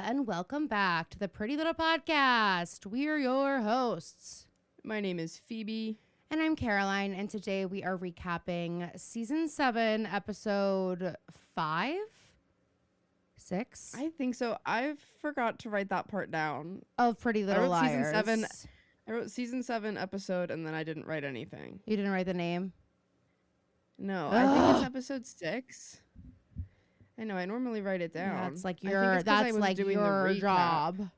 and welcome back to the Pretty Little Podcast. We are your hosts. My name is Phoebe. And I'm Caroline, and today we are recapping Season 7, Episode 5? 6? I think so. I forgot to write that part down. Of Pretty Little Liars. I wrote Season 7 episode, and then I didn't write anything. You didn't write the name? No, I think it's Episode 6. I know, I normally write it down. That's like your job.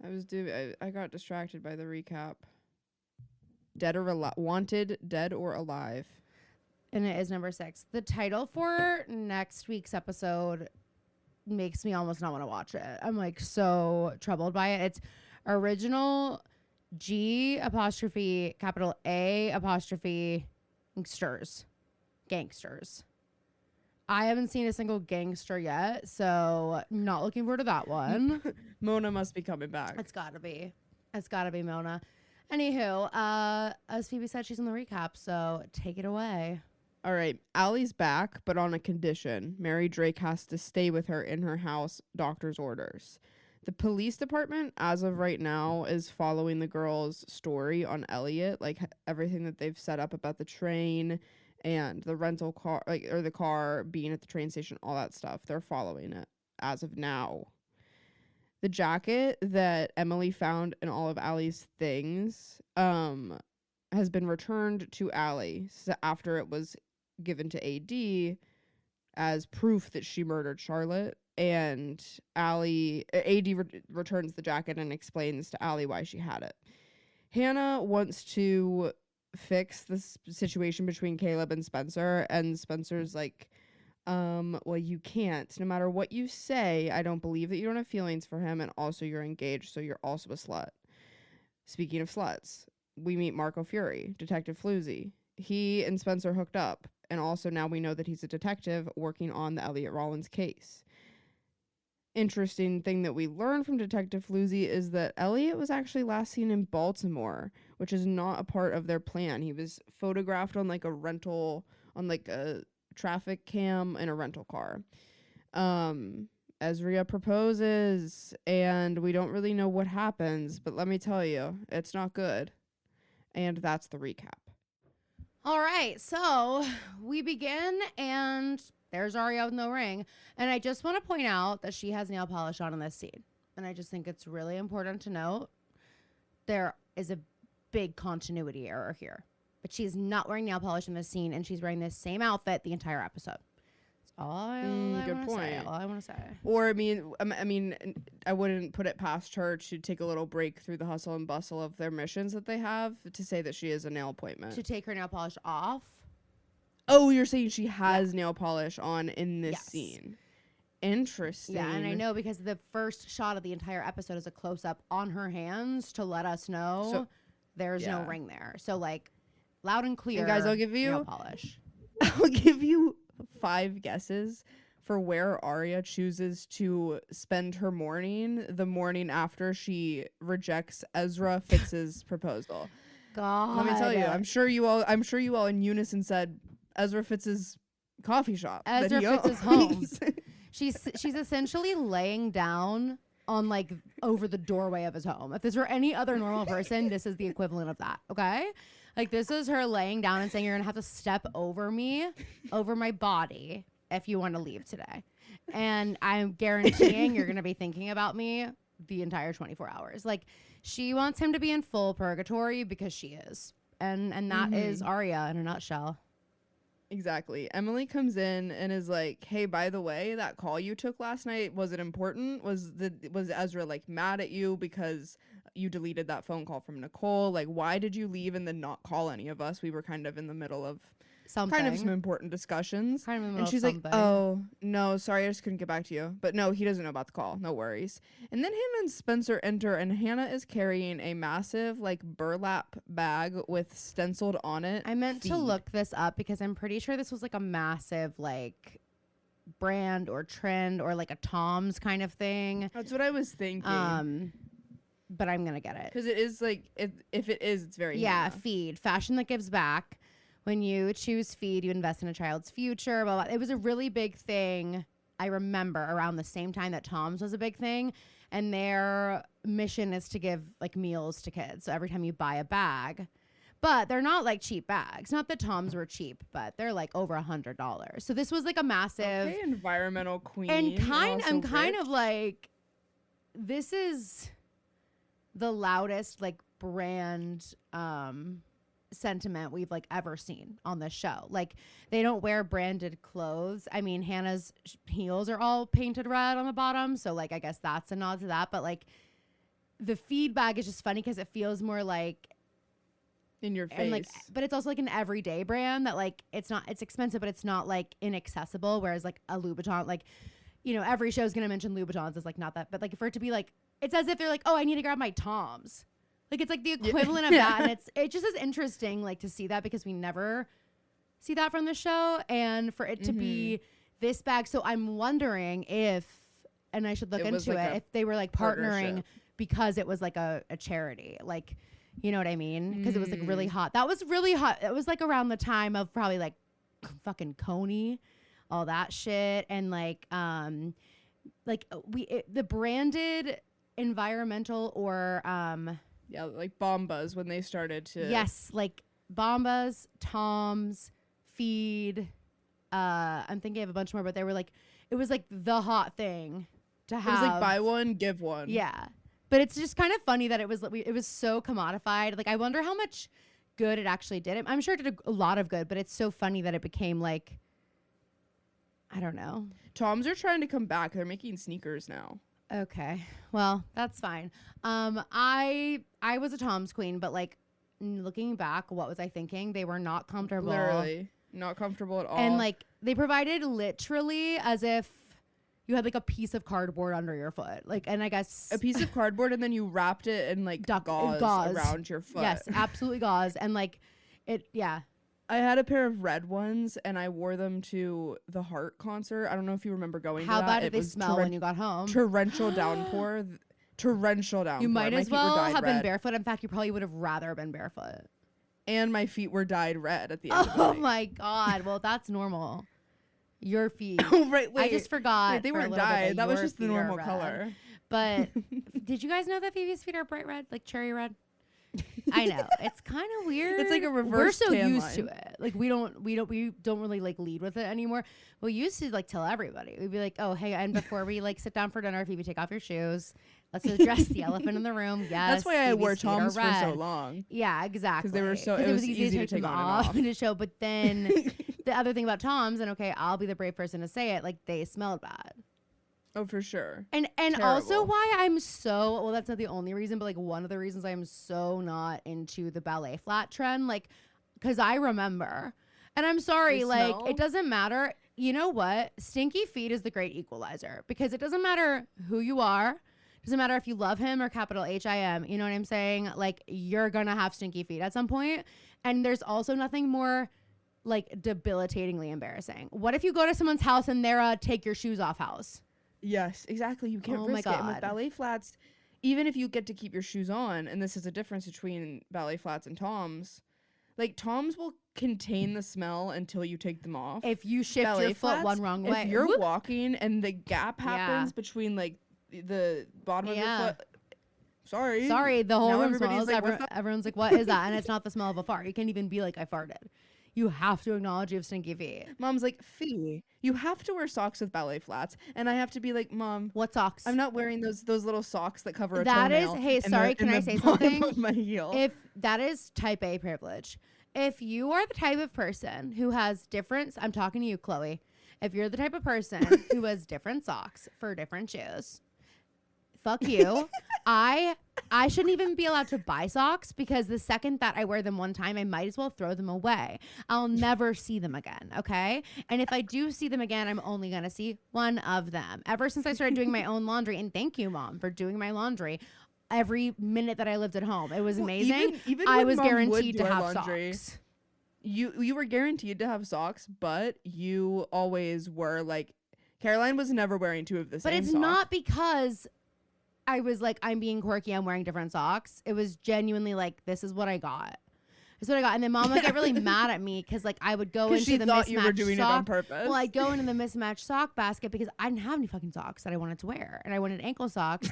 I got distracted by the recap. Wanted, Dead or Alive. And it is number 6. The title for next week's episode makes me almost not want to watch it. I'm like so troubled by it. It's original G''A' gangsters. I haven't seen a single gangster yet, so not looking forward to that one. Mona must be coming back. It's gotta be Mona. Anywho, as Phoebe said, she's in the recap, so take it away. All right, Allie's back, but on a condition. Mary Drake has to stay with her in her house, doctor's orders. The police department, as of right now, is following the girl's story on Elliot, like everything that they've set up about the train and the rental car, or the car being at the train station, all that stuff. They're following it as of now. The jacket that Emily found in all of Allie's things has been returned to Allie after it was given to AD as proof that she murdered Charlotte. And AD returns the jacket and explains to Allie why she had it. Hannah wants to fix this situation between Caleb and Spencer, and Spencer's like, well, you can't. No matter what you say, I don't believe that you don't have feelings for him, and also you're engaged, so you're also a slut. Speaking of sluts, we meet Marco Fury, Detective Floozy. He and Spencer hooked up, and also now we know that he's a detective working on the Elliot Rollins case. Interesting thing that we learned from Detective Floozy is that Elliot was actually last seen in Baltimore, which is not a part of their plan. He was photographed on like a traffic cam in a rental car. Ezria proposes, and we don't really know what happens, but let me tell you, it's not good. And that's the recap. All right, so we begin, and there's Aria with no ring. And I just want to point out that she has nail polish on in this scene. And I just think it's really important to note there is a big continuity error here. But she's not wearing nail polish in this scene, and she's wearing this same outfit the entire episode. That's all I want to say. Or, I mean, I wouldn't put it past her to take a little break through the hustle and bustle of their missions that they have to say that she is a nail appointment. To take her nail polish off. Oh, you're saying she has nail polish on in this scene. Interesting. Yeah, and I know because the first shot of the entire episode is a close-up on her hands to let us know there's no ring there. So, like, loud and clear, and guys, I'll give you nail polish. I'll give you 5 guesses for where Aria chooses to spend her morning the morning after she rejects Ezra Fitz's proposal. God. Let me tell you, I'm sure you all in unison said Ezra Fitz's coffee shop. Ezra Fitz's home. She's essentially laying down on like over the doorway of his home. If this were any other normal person, this is the equivalent of that. Okay? Like this is her laying down and saying, you're gonna have to step over me, over my body, if you want to leave today. And I'm guaranteeing you're gonna be thinking about me the entire 24 hours. Like she wants him to be in full purgatory because she is. And that is Aria in a nutshell. Exactly. Emily comes in and is like, hey, by the way, that call you took last night, was it important? Was Ezra like mad at you because you deleted that phone call from Nicole? Like, why did you leave and then not call any of us? We were kind of in the middle of some important discussions. And she's like, oh, no, sorry, I just couldn't get back to you. But no, he doesn't know about the call. No worries. And then him and Spencer enter, and Hannah is carrying a massive, like, burlap bag with stenciled on it. I meant to look this up because I'm pretty sure this was, like, a massive, like, brand or trend or, like, a Tom's kind of thing. That's what I was thinking. But I'm going to get it. Because it is, like, if it is, it's very Hannah. Feed. Fashion that gives back. When you choose Feed, you invest in a child's future. Blah, blah. It was a really big thing I remember around the same time that Tom's was a big thing, and their mission is to give like meals to kids. So every time you buy a bag, but they're not like cheap bags. Not that Tom's were cheap, but they're like over $100. So this was like a massive environmental queen. And I'm kind of like, this is the loudest like brand sentiment we've like ever seen on this show. Like, they don't wear branded clothes. I mean, Hannah's heels are all painted red on the bottom, so like I guess that's a nod to that. But like the feed bag is just funny because it feels more like in your face, and like, but it's also like an everyday brand that like it's expensive, but it's not like inaccessible. Whereas like a Louboutin, like, you know, every show is gonna mention Louboutins is like not that, but like for it to be like, it's as if they're like, oh, I need to grab my Toms. Like, it's like the equivalent of that. And it just is interesting, like, to see that because we never see that from the show. And for it to be this bag. So I'm wondering if, and I should look into it, if they were like partnering because it was like a charity. Like, you know what I mean? Because it was like really hot. That was really hot. It was like around the time of probably like fucking Coney, all that shit. And like, the branded environmental or, yeah, like Bombas when they started to. Yes, like Bombas, Tom's, Feed. I'm thinking of a bunch more, but they were like, it was like the hot thing to have. It was like buy one, give one. Yeah, but it's just kind of funny that it was so commodified. Like, I wonder how much good it actually did. I'm sure it did a lot of good, but it's so funny that it became like, I don't know. Toms are trying to come back. They're making sneakers now. Okay, well, that's fine. I was a Tom's queen, but like looking back, what was I thinking? They were not comfortable. Literally not comfortable at all. And like they provided literally as if you had like a piece of cardboard under your foot. Like, and I guess a piece of cardboard, and then you wrapped it in like gauze around your foot. Yes, absolutely gauze. And like it, yeah. I had a pair of red ones, and I wore them to the Heart concert. I don't know if you remember going to that. How bad did they smell when you got home? Torrential downpour. Torrential downpour. You might as well have been barefoot. In fact, you probably would have rather been barefoot. And my feet were dyed red at the end of the night. Oh my God. Well, that's normal. Your feet. Oh, right. Wait. I just forgot. Wait, they weren't dyed. That was just the normal color. But did you guys know that Phoebe's feet are bright red? Like cherry red? I know, it's kind of weird. It's like a reverse. We're so tan used line. to it. Like we don't really like lead with it anymore. We used to like tell everybody. We'd be like, oh hey, and before we like sit down for dinner, Phoebe, take off your shoes. Let's address the elephant in the room. Yes, that's why I wore Phoebe's Toms for so long. Yeah, exactly. Because they were so. It was easy to take them on off and off. in the show. But then the other thing about Toms, and okay, I'll be the brave person to say it. Like they smelled bad. Oh, for sure. And Terrible. also why I'm so, well, that's not the only reason, but like one of the reasons I'm so not into the ballet flat trend, like, because I remember, and I'm sorry, like, it doesn't matter. You know what? Stinky feet is the great equalizer because it doesn't matter who you are. Doesn't matter if you love him or capital H-I-M. You know what I'm saying? Like, you're going to have stinky feet at some point. And there's also nothing more like debilitatingly embarrassing. What if you go to someone's house and they're a take your shoes off house? Yes, exactly. You can't risk it. And with ballet flats, even if you get to keep your shoes on, and this is a difference between ballet flats and Toms, like Toms will contain the smell until you take them off. If you shift ballet your foot one wrong way. If you're walking and the gap happens between like the bottom of your foot. Sorry, the whole room smells. Like, everyone's like, what is that? And it's not the smell of a fart. You can't even be like, I farted. You have to acknowledge you have stinky feet. Mom's like, Fee, you have to wear socks with ballet flats. And I have to be like, Mom. What socks? I'm not wearing those little socks that cover a that toenail. That is, hey, sorry, can I say something? Of my heel. If that is type A privilege. If you are the type of person who has different, I'm talking to you, Chloe. If you're the type of person who has different socks for different shoes, fuck you. I shouldn't even be allowed to buy socks because the second that I wear them one time, I might as well throw them away. I'll never see them again, okay? And if I do see them again, I'm only going to see one of them. Ever since I started doing my own laundry, and thank you, Mom, for doing my laundry every minute that I lived at home. It was amazing. Even I was Mom guaranteed to have laundry, socks. You were guaranteed to have socks, but you always were like, Caroline was never wearing two of the same But it's sock. not because I was like, I'm being quirky, I'm wearing different socks. It was genuinely like, this is what I got. That's what I got. And then mom would get really mad at me because like I would go into she the thought mismatched you were doing it on sock. purpose. Well, I'd go into the mismatched sock basket because I didn't have any fucking socks that I wanted to wear. And I wanted ankle socks.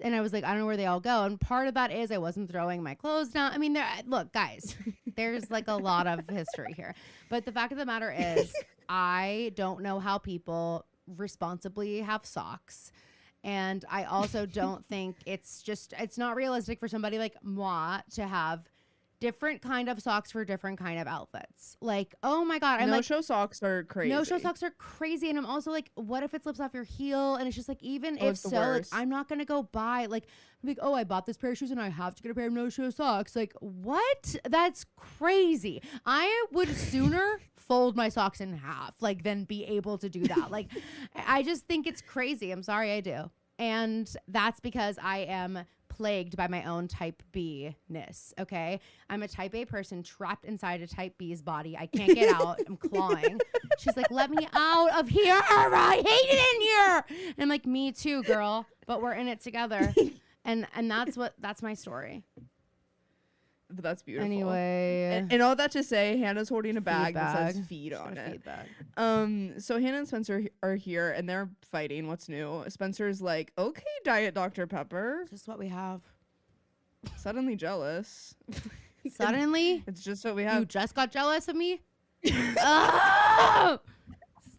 And I was like, I don't know where they all go. And part of that is I wasn't throwing my clothes down. I mean, look, guys, there's like a lot of history here. But the fact of the matter is I don't know how people responsibly have socks. And I also don't think it's not realistic for somebody like moi to have different kind of socks for different kind of outfits. Like, oh my God. No-show socks are crazy. No-show socks are crazy. And I'm also like, what if it slips off your heel? And it's just like, even if so, like, I'm not going to go buy, like, oh, I bought this pair of shoes and I have to get a pair of no-show socks. Like, what? That's crazy. I would sooner fold my socks in half, like, than be able to do that. Like, I just think it's crazy. I'm sorry, I do. And that's because I am plagued by my own type B-ness, okay? I'm a type A person trapped inside a type B's body. I can't get out. I'm clawing. She's like, let me out of here. I hate it in here. And I'm like, me too, girl. But we're in it together. And that's my story. But that's beautiful. Anyway. And all that to say, Hannah's holding a bag that says feed on it. Feed bag. So Hannah and Spencer are here and they're fighting. What's new? Spencer's like, okay, Diet Dr. Pepper. Just what we have. Suddenly jealous. Suddenly? It's just what we have. You just got jealous of me? Oh!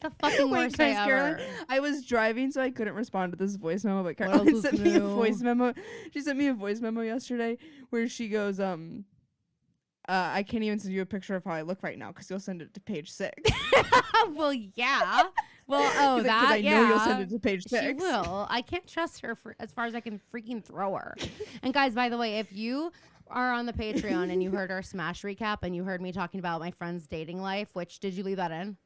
The fucking worst day ever. Caroline, I was driving, so I couldn't respond to this voice memo. But Caroline sent me a voice memo. She sent me a voice memo yesterday where she goes, I can't even send you a picture of how I look right now because you'll send it to page 6. Well, yeah. Well, Because I know you'll send it to page 6. She will. I can't trust her for as far as I can freaking throw her. And guys, by the way, if you are on the Patreon and you heard our Smash recap and you heard me talking about my friend's dating life, which did you leave that in?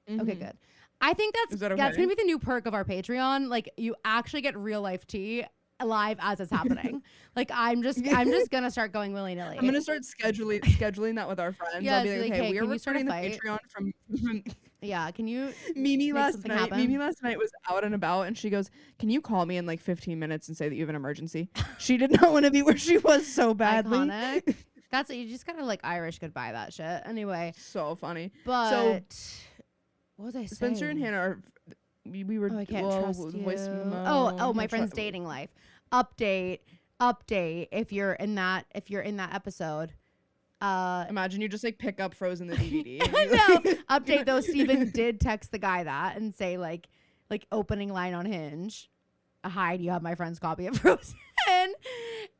Mm-hmm. Okay, good. I think that's going to be the new perk of our Patreon. Like, you actually get real life tea live as it's happening. Like, I'm just going to start going willy-nilly. I'm going to start scheduling that with our friends. Yeah, I'll be like, hey, we are recording the fight? Patreon from yeah, can you Mimi last night was out and about and she goes, can you call me in like 15 minutes and say that you have an emergency? She did not want to be where she was so badly. Iconic. That's you just gotta like Irish goodbye that shit. Anyway. So funny. But what was I saying? Spencer and Hannah are we were I can't trust you. Voice memo. My friend's dating life. Update. If you're in that episode. Imagine you just like pick up Frozen the DVD. No. Update though, Steven did text the guy that and say like opening line on Hinge. Hi, do you have my friend's copy of Frozen?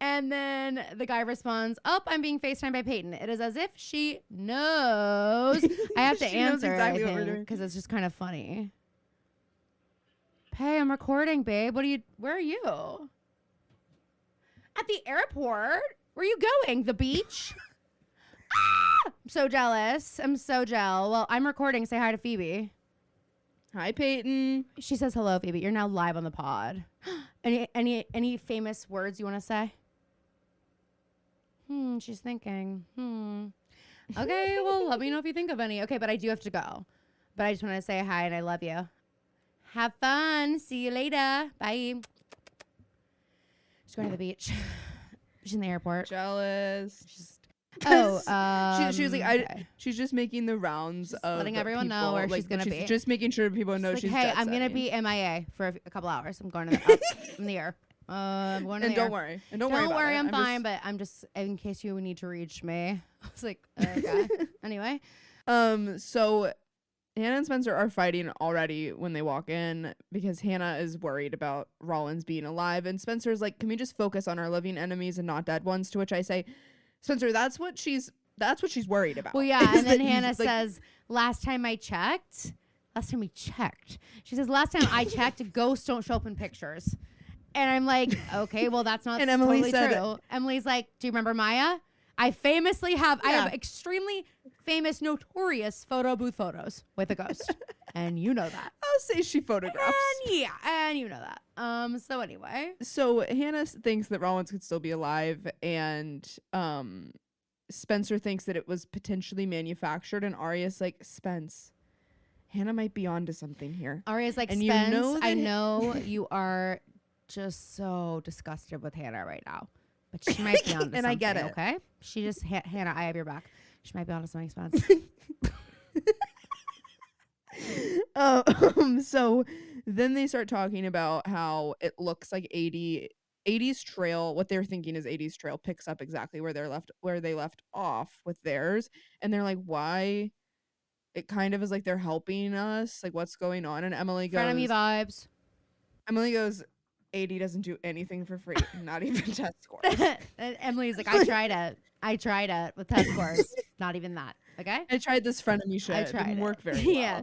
And then the guy responds, I'm being FaceTimed by Peyton. It is as if she knows. I have to answer exactly I think, because it's just kind of funny. Hey, I'm recording, babe. Where are you? At the airport? Where are you going? The beach? I'm so jealous. I'm so jealous. Well, I'm recording. Say hi to Phoebe. Hi, Peyton. She says hello, Phoebe. You're now live on the pod. Any famous words you want to say? She's thinking. Okay, well, let me know if you think of any. Okay, but I do have to go. But I just want to say hi and I love you. Have fun. See you later. Bye. She's going to the beach. She's in the airport. Jealous. She was like, okay. She's just making the rounds of letting everyone know where she's gonna be. Just making sure people know she's. Hey, I'm gonna be MIA for a couple hours. I'm going up in the air. I'm going to the air. Don't worry. I'm fine. But I'm just in case you need to reach me. I was like, okay. Anyway, so Hannah and Spencer are fighting already when they walk in because Hannah is worried about Rollins being alive, and Spencer's like, can we just focus on our living enemies and not dead ones? To which I say, Spencer, that's what she's worried about. Well, yeah, and then Hannah says, last time we checked. She says, last time I checked, ghosts don't show up in pictures. And I'm like, okay, well, that's not totally true. Emily's like, do you remember Maya? I have extremely famous, notorious photo booth photos with a ghost. And you know that. I'll say she photographs. And you know that. So anyway. So Hannah thinks that Rollins could still be alive, and Spencer thinks that it was potentially manufactured, and Aria's like, Spence, Hannah might be onto something here. Aria's like, and Spence, I know you are just so disgusted with Hannah right now. But she might be onto And I get something, it. okay? She just, Hannah, I have your back. She might be onto something, Spence. So then they start talking about how it looks like 80's trail, what they're thinking is 80's trail picks up exactly where they left off with theirs. And they're like, why? It kind of is like they're helping us. Like, what's going on? And Frenemy vibes. Emily goes, 80 doesn't do anything for free, not even test scores. And Emily's like, I tried it with test scores. Not even that. Okay. I tried this frenemy shit. It didn't work very well. Yeah.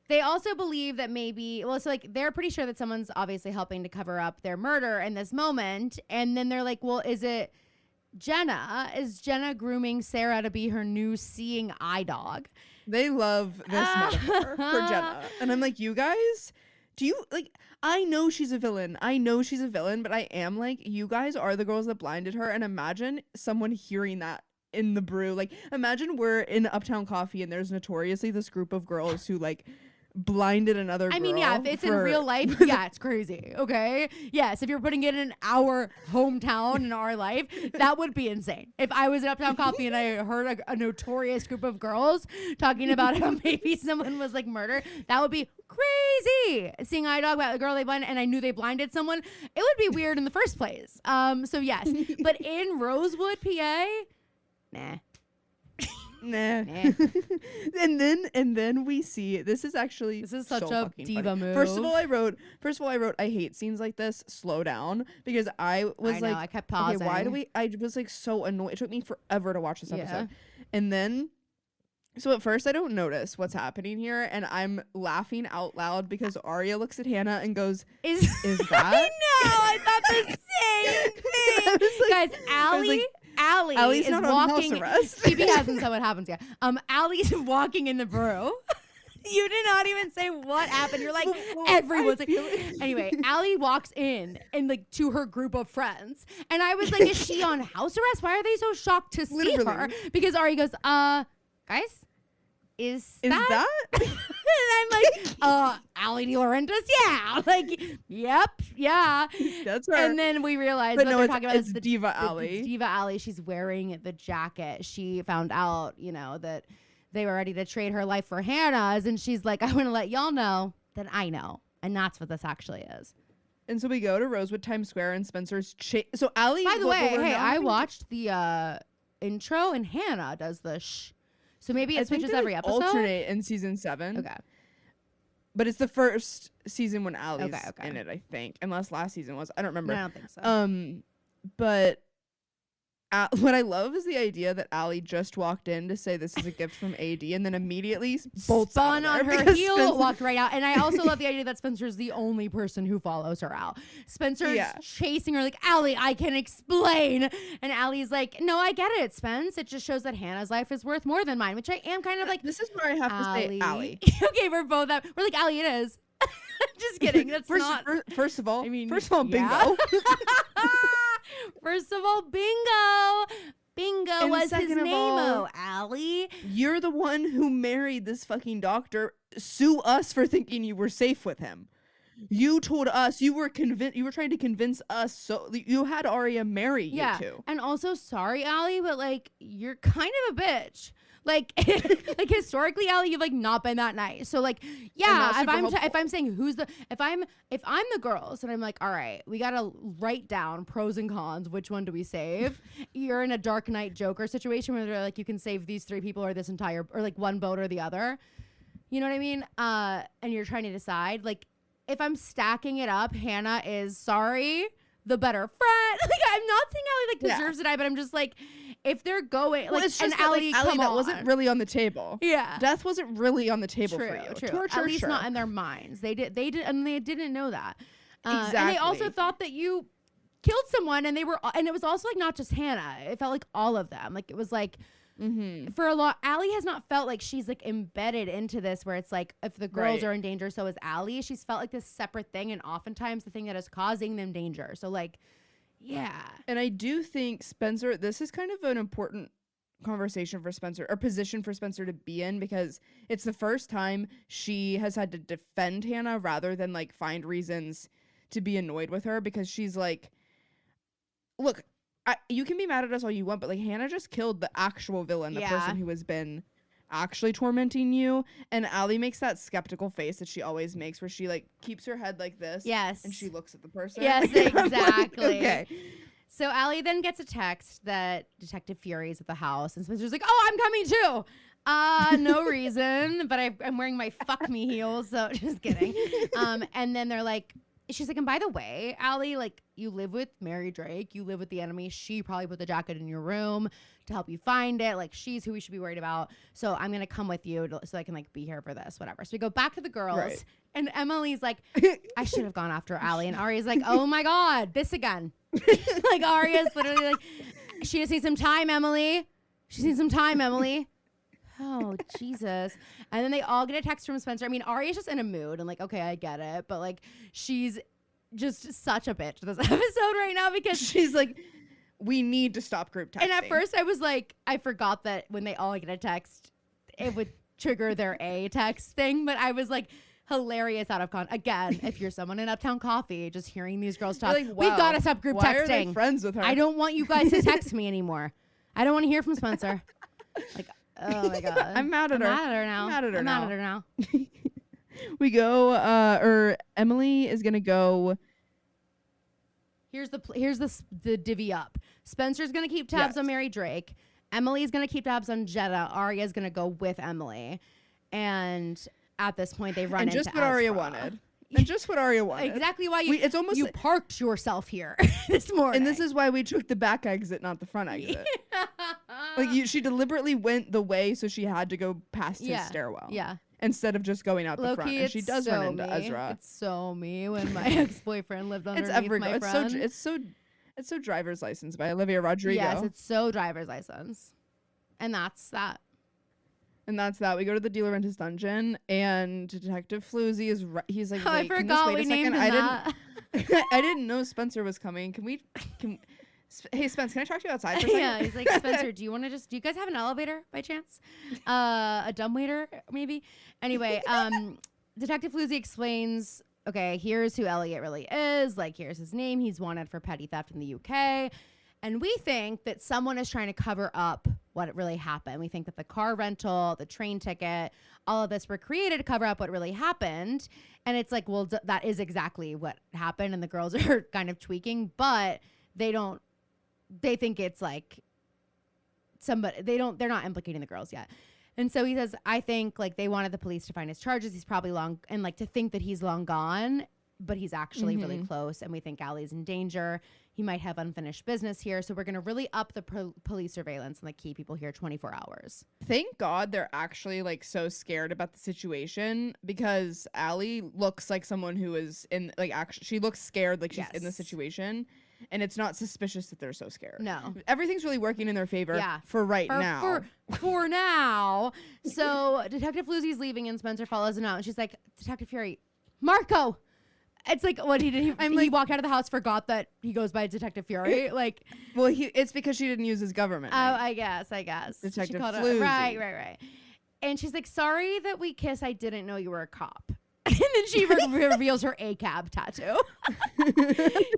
They also believe that so like they're pretty sure that someone's obviously helping to cover up their murder in this moment. And then they're like, well, is it Jenna? Is Jenna grooming Sarah to be her new seeing eye dog? They love this metaphor for Jenna. And I'm like, you guys, do you like, I know she's a villain. But I am like, you guys are the girls that blinded her. And imagine someone hearing that in the brew. Like, imagine we're in Uptown Coffee and there's notoriously this group of girls who like blinded another girl. I mean, yeah, if it's in real life, yeah, it's crazy. Okay. Yes, if you're putting it in our hometown in our life, that would be insane. If I was at Uptown Coffee and I heard a notorious group of girls talking about how maybe someone was like murdered, that would be crazy. Seeing eye dog about the girl they blinded, and I knew they blinded someone, it would be weird in the first place. So yes, but in Rosewood, PA, nah. and then we see this is such a diva funny. move. First of all, I wrote I hate scenes like this. Slow down, because I kept pausing. Okay, why do we? I was like so annoyed. It took me forever to watch this episode, and then. So at first I don't notice what's happening here, and I'm laughing out loud because Aria looks at Hannah and goes, "Is that?" I know. I thought the same thing. Guys, Allie is not walking. on house arrest. Phoebe hasn't said what happens yet. Allie's walking in the brew. You did not even say what happened. You're like, everyone's like. Anyway, Allie walks in and like to her group of friends, and I was like, is she on house arrest? Why are they so shocked to see her? Because Aria goes, guys. Is that? And I'm like, Allie DeLaurentis, yeah. Like, yep, yeah. That's her. And then we realized but what no, they're talking about is Diva Allie. Diva Allie, she's wearing the jacket. She found out, that they were ready to trade her life for Hannah's. And she's like, I want to let y'all know that I know. And that's what this actually is. And so we go to Rosewood Times Square and Spencer's so Allie. By the way, hey, I watched the intro and Hannah does the shh. So maybe it switches every episode? Alternate in season 7. Okay. But it's the first season when Allie's in it, I think. Unless last season was. I don't remember. No, I don't think so. But what I love is the idea that Allie just walked in to say this is a gift from AD and then immediately spun on her heel, walked right out. And I also love the idea that Spencer's the only person who follows her out. Spencer's chasing her like, Allie, I can explain. And Allie's like, no, I get it, Spence. It just shows that Hannah's life is worth more than mine, which I am kind of like. This is where I have to say Allie. Okay, we're both up. We're like, Allie, it is. Just kidding. That's first of all, bingo. First of all, Bingo was his name, Allie. You're the one who married this fucking doctor. Sue us for thinking you were safe with him. You told us you were trying to convince us, so you had Aria marry you two. And also, sorry, Allie, but like you're kind of a bitch. Like, like historically, Allie, you've like not been that nice. So like, yeah, if I'm saying if I'm the girls and I'm like, all right, we gotta write down pros and cons. Which one do we save? You're in a Dark Knight Joker situation where they're like, you can save these 3 people or this entire, or like one vote or the other. You know what I mean? And you're trying to decide. Like, if I'm stacking it up, Hannah is the better friend. Like, I'm not saying Allie like deserves to die, but I'm just like, if they're going like, it's and just Allie, that, like, Allie, that wasn't really on the table. Yeah, death wasn't really on the table for you. True. Torture, at least not in their minds. They didn't know that. Exactly. And they also thought that you killed someone, and it was also like not just Hannah. It felt like all of them. Like it was like. Mm-hmm. For a lot, Allie has not felt like she's like embedded into this where it's like if the girls are in danger, so is Allie. She's felt like this separate thing, and oftentimes the thing that is causing them danger. So like, yeah. And I do think Spencer, this is kind of an important conversation for Spencer, or position for Spencer to be in, because it's the first time she has had to defend Hannah rather than like find reasons to be annoyed with her, because she's like, look, you can be mad at us all you want, but like Hannah just killed the actual villain, the person who has been actually tormenting you. And Allie makes that skeptical face that she always makes, where she like keeps her head like this. Yes. And she looks at the person. Yes, exactly. Okay. So Allie then gets a text that Detective Fury is at the house, and Spencer's like, "Oh, I'm coming too." No reason, but I'm wearing my fuck me heels, so just kidding. And then they're like, she's like, and by the way, Allie, like, you live with Mary Drake, you live with the enemy. She probably put the jacket in your room to help you find it. Like, she's who we should be worried about. So I'm gonna come with you so I can like be here for this, whatever. So we go back to the girls, and Emily's like, I should have gone after Allie, and Aria's like, oh my god, this again. Like Aria's literally like, she just needs some time, Emily. She needs some time, Emily. Oh, Jesus. And then they all get a text from Spencer. I mean, Aria's just in a mood and like, okay, I get it. But like, she's just such a bitch this episode right now because she's like, we need to stop group texting. And at first I was like, I forgot that when they all get a text, it would trigger their A text thing. But I was like, hilarious out of again, if you're someone in Uptown Coffee, just hearing these girls talk, like, wow, we've got to stop group why texting. Are they friends with her? I don't want you guys to text me anymore. I don't want to hear from Spencer. Like, oh my god, I'm mad at her. I'm mad at her now. I'm mad at her now. We go, or Emily is gonna go. Here's the divvy up. Spencer's gonna keep tabs on Mary Drake. Emily's gonna keep tabs on Jetta. Aria's gonna go with Emily, and at this point they run into just what Ezra. Aria wanted. And just what Aria wanted. Exactly why you parked yourself here this morning. And this is why we took the back exit, not the front exit. Like she deliberately went the way so she had to go past his stairwell. Yeah. Instead of just going out the front. And she does run into me. Ezra. It's so me when my ex-boyfriend lived underneath my friend. It's so Driver's License by Olivia Rodrigo. Yes, it's so Driver's License. And that's that. And that's that. We go to the De Laurentiis dungeon, and Detective Floozy is he's like, I forgot we named him that. I didn't know Spencer was coming. Hey, Spence, can I talk to you outside for a second? Yeah, he's like, Spencer, do you guys have an elevator by chance? A dumbwaiter, maybe? Anyway, Detective Floozy explains, okay, here's who Elliot really is. Like, here's his name. He's wanted for petty theft in the UK. And we think that someone is trying to cover up what really happened. We think that the car rental, the train ticket, all of this were created to cover up what really happened. And it's like, well, that is exactly what happened. And the girls are kind of tweaking, but they think it's like they're not implicating the girls yet. And so he says, I think like they wanted the police to find his charges. He's probably long, and like to think that he's long gone, but he's actually really close. And we think Allie's in danger. He might have unfinished business here. So we're going to really up the police surveillance and like keep people here 24 hours. Thank God they're actually like so scared about the situation, because Allie looks like someone who is in like she looks scared, like she's in the situation. And it's not suspicious that they're so scared. No. Everything's really working in their favor for now. For now. So Detective Floozy's leaving and Spencer follows him out. And she's like, Detective Fury, Marco. It's like what he did. He walked out of the house, forgot that he goes by Detective Fury. Like, well, it's because she didn't use his government name. Oh, I guess. Detective Floozy. Right. And she's like, sorry that we kiss. I didn't know you were a cop. And then she reveals her ACAB tattoo.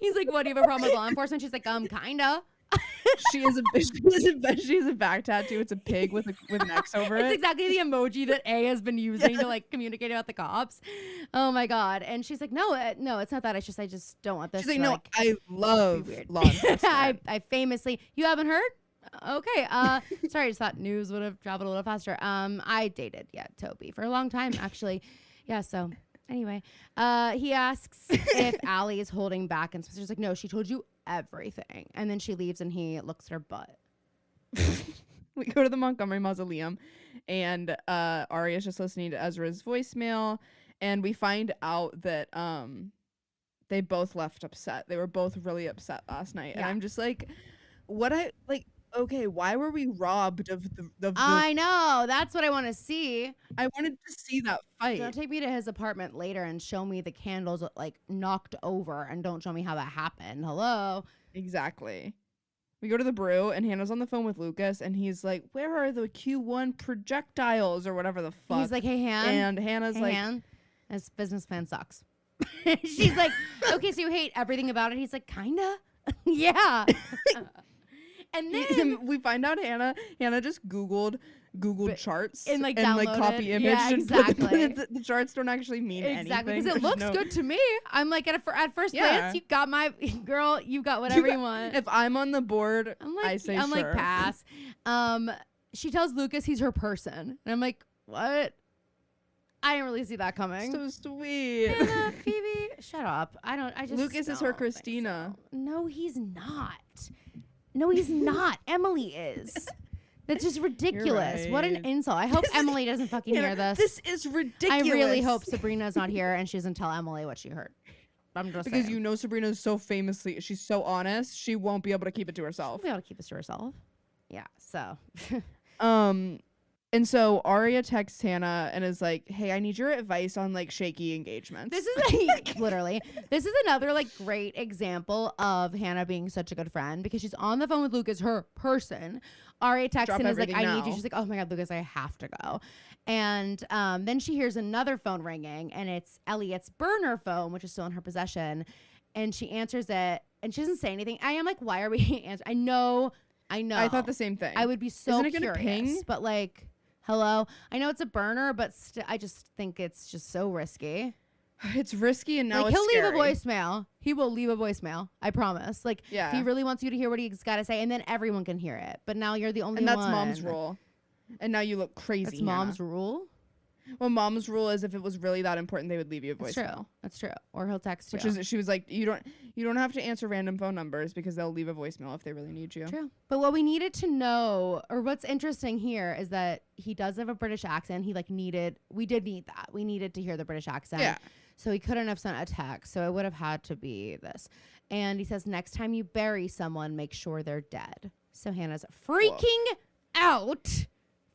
He's like, what, do you have a problem with law enforcement? She's like, kinda. She has a back tattoo. It's a pig with an X over it. It's exactly the emoji that A has been using to like communicate about the cops. Oh my god! And she's like, no, it's not that. I just don't want this. She's like, to, no, like, I love law enforcement. I famously, you haven't heard? Okay. Sorry, I just thought news would have traveled a little faster. I dated Toby for a long time actually. Yeah. So anyway, he asks if Allie is holding back, and Spencer's like, no, she told you everything. And then she leaves and he looks at her butt. We go to the Montgomery Mausoleum, and Aria's just listening to Ezra's voicemail, and we find out that they both left upset. They were both really upset last night. And I'm just like, okay, why were we robbed of the I know, that's what I want to see. I wanted to see that fight. Don't take me to his apartment later and show me the candles like knocked over, and don't show me how that happened. Hello. Exactly. We go to the brew, and Hannah's on the phone with Lucas, and he's like, where are the Q1 projectiles or whatever the fuck? He's like, hey, Han. And Hannah's like, Han, this business plan sucks. She's like, okay, so you hate everything about it? He's like, kinda. Yeah. And then we find out Hannah just Googled charts and like copy image. Yeah, and exactly. The charts don't actually mean exactly anything. because it looks good to me. I'm like at first glance, you got my girl. You got whatever you want. If I'm on the board, I'm like, I say I'm sure. like pass. She tells Lucas he's her person, and I'm like, what? I didn't really see that coming. So sweet. Hannah, Phoebe, shut up. I just Lucas is her Christina. So. No, he's not. No, he's not. Emily is. That's just ridiculous. Right. What an insult. I hope Emily doesn't fucking hear this. This is ridiculous. I really hope Sabrina's not here and she doesn't tell Emily what she heard. I'm just because saying. you know Sabrina is so famously, she's so honest, she won't be able to keep it to herself. She'll be able to keep this to herself. Yeah, so. And so Aria texts Hannah and is like, hey, I need your advice on like shaky engagements. This is literally, this is another like great example of Hannah being such a good friend because she's on the phone with Lucas, her person. Aria texts and is like, I need you. She's like, oh my God, Lucas, I have to go. And then she hears another phone ringing and it's Elliot's burner phone, which is still in her possession. And she answers it and she doesn't say anything. I am like, why are we answering? I know. I thought the same thing. I would be so Isn't it gonna curious, ping? but like, hello. I know it's a burner, but I just think it's just so risky. It's risky and now like it's he'll scary. leave a voicemail. He will leave a voicemail. I promise. Like if he really wants you to hear what he's got to say, and then everyone can hear it. But now you're the only one. And that's mom's rule. And now you look crazy. That's Hannah. mom's rule. Well, mom's rule is if it was really that important, they would leave you a voicemail. That's true. Or he'll text you. Which is, she was like, you don't have to answer random phone numbers because they'll leave a voicemail if they really need you. True. But what we needed to know, or what's interesting here, is that he does have a British accent. We did need that. We needed to hear the British accent. Yeah. So he couldn't have sent a text. So it would have had to be this. And he says, next time you bury someone, make sure they're dead. So Hannah's freaking out.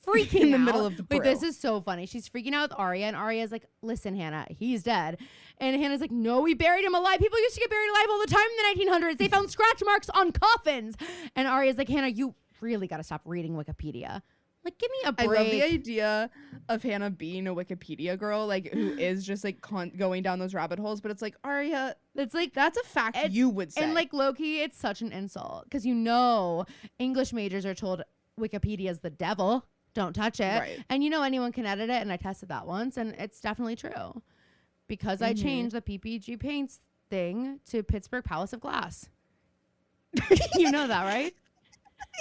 Freaking in the out. middle of the Wait, brew. this is so funny. She's freaking out with Aria, and Aria's like, listen, Hannah, he's dead. And Hannah's like, no, we buried him alive. People used to get buried alive all the time in the 1900s. They found scratch marks on coffins. And Aria's like, Hannah, you really got to stop reading Wikipedia. Like, give me a break. I love the idea of Hannah being a Wikipedia girl, like who is just like going down those rabbit holes. But it's like, Aria, it's like that's a fact you would say. And like low-key, it's such an insult because English majors are told Wikipedia's the devil. Don't touch it. Right. And anyone can edit it. And I tested that once and it's definitely true because I changed the PPG paints thing to Pittsburgh Palace of Glass. You know that, right?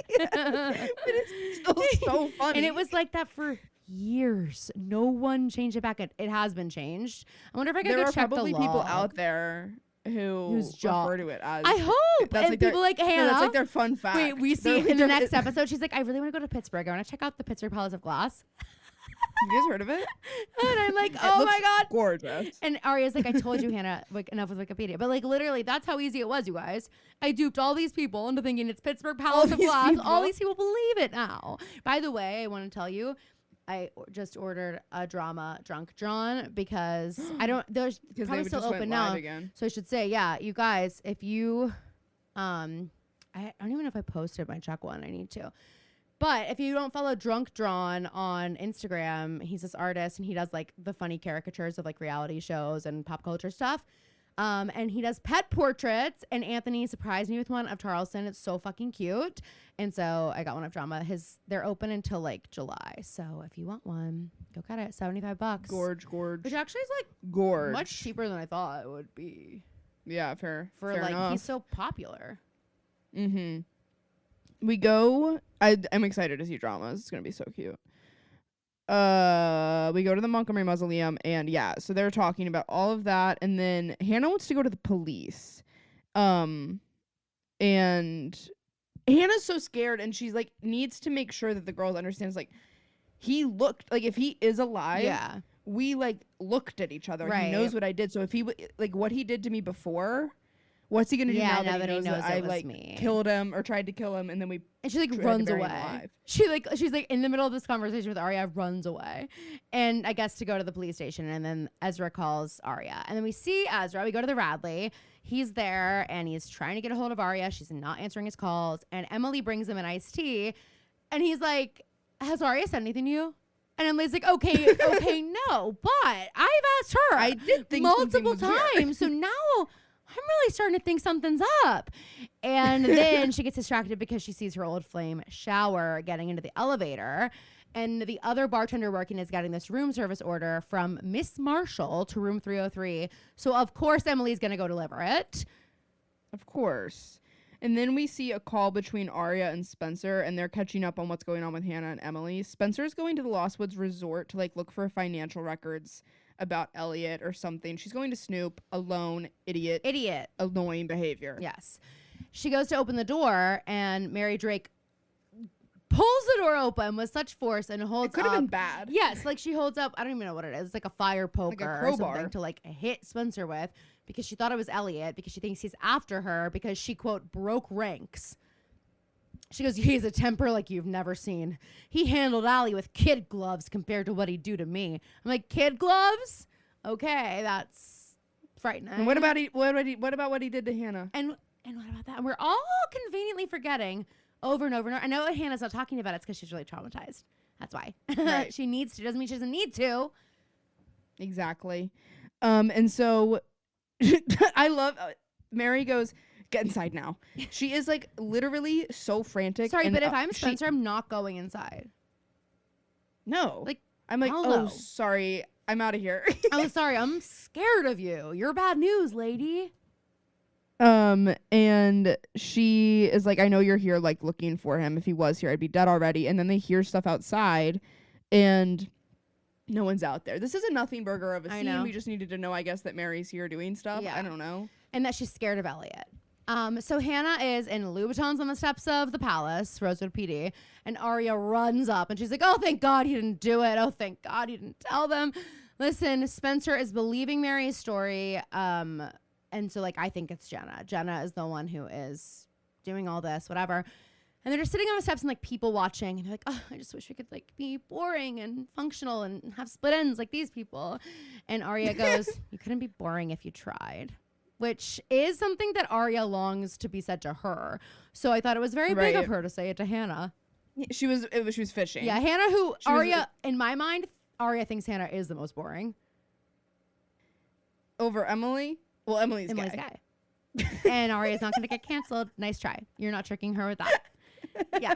It's still so funny. And it was like that for years. No one changed it back. It has been changed. I wonder if I could go check the log. There are probably people out there who refer to it as. I hope. That's and like people like Hannah. that's like their fun fact. Wait, we see in the next episode, she's like, I really want to go to Pittsburgh. I want to check out the Pittsburgh Palace of Glass. You guys heard of it? And I'm like, oh my God. Gorgeous. And Aria's like, I told you, Hannah, like enough with Wikipedia. But like literally, that's how easy it was, you guys. I duped all these people into thinking it's Pittsburgh Palace of Glass. All these people believe it now. By the way, I want to tell you, I just ordered a drama Drunk John because there's probably still open now. Again. So I should say, yeah, you guys, if you, I don't even know if I posted my check one. I need to. But if you don't follow Drunk Drawn on Instagram, he's this artist and he does like the funny caricatures of like reality shows and pop culture stuff. And he does pet portraits, and Anthony surprised me with one of Charleston. It's so fucking cute. And so I got one of Drama. They're open until like July. So if you want one, go get it. $75. Gorge. Which actually is like gorge. much cheaper than I thought it would be. Yeah, fair. For fair like enough. He's so popular. Mm-hmm. We go. I'm excited to see Dramas. It's gonna be so cute. We go to the Montgomery Mausoleum, and yeah, so they're talking about all of that, and then Hannah wants to go to the police, and Hannah's so scared, and she's like needs to make sure that the girls understands like he looked like if he is alive. Yeah. We like looked at each other. Right. He knows what I did. So if he like what he did to me before. What's he gonna do now that he knows that I like killed him or tried to kill him, and then and she like runs away. She's like in the middle of this conversation with Aria, runs away, and I guess to go to the police station. And then Ezra calls Aria, and then we see Ezra. We go to the Radley. He's there, and he's trying to get a hold of Aria. She's not answering his calls, and Emily brings him an iced tea, and he's like, "Has Aria said anything to you?" And Emily's like, okay, no, but I've asked her. I did think multiple times, so now I'm really starting to think something's up. And then she gets distracted because she sees her old flame Shower getting into the elevator. And the other bartender working is getting this room service order from Miss Marshall to room 303. So, of course, Emily's going to go deliver it. Of course. And then we see a call between Aria and Spencer, and they're catching up on what's going on with Hannah and Emily. Spencer's going to the Lost Woods Resort to, like, look for financial records about Elliot or something. She's going to snoop. Alone. Idiot. Annoying behavior. Yes. She goes to open the door, and Mary Drake pulls the door open with such force and holds up. It could have been bad. Yes, like she holds up, I don't even know what it is. It's like a fire poker like a or something to like hit Spencer with because she thought it was Elliot because she thinks he's after her because she, quote, broke ranks. She goes, he has a temper like you've never seen. He handled Allie with kid gloves compared to what he'd do to me. I'm like, kid gloves? Okay, that's frightening. And what about what he did to Hannah? And what about that? And we're all conveniently forgetting over and over and over. I know Hannah's not talking about it because she's really traumatized. That's why. Right. She needs to. Doesn't mean she doesn't need to. Exactly. And so I love Mary goes, get inside now. She is like literally so frantic. Sorry, and, but if I'm Spencer, I'm not going inside. No. Like, I'm like, hello. oh, sorry. I'm out of here. I'm sorry. I'm scared of you. You're bad news, lady. And she is like, I know you're here, like, looking for him. If he was here, I'd be dead already. And then they hear stuff outside, and no one's out there. This is a nothing burger of a scene. know. We just needed to know, I guess, that Mary's here doing stuff. Yeah. I don't know. And that she's scared of Elliot. So Hannah is in Louboutins on the steps of the palace, Rosewood PD, and Aria runs up, and she's like, oh, thank God you didn't do it. Oh, thank God you didn't tell them. Listen, Spencer is believing Mary's story, and so, like, I think it's Jenna. Jenna is the one who is doing all this, whatever. And they're just sitting on the steps and, like, people watching. And they're like, oh, I just wish we could, like, be boring and functional and have split ends like these people. And Aria goes, you couldn't be boring if you tried. Which is something that Aria longs to be said to her. So I thought it was very big of her to say it to Hannah. She was fishing. Yeah, Hannah, in my mind, Aria thinks Hannah is the most boring. Over Emily? Well, Emily's guy. And Aria's not going to get canceled. Nice try. You're not tricking her with that. Yeah.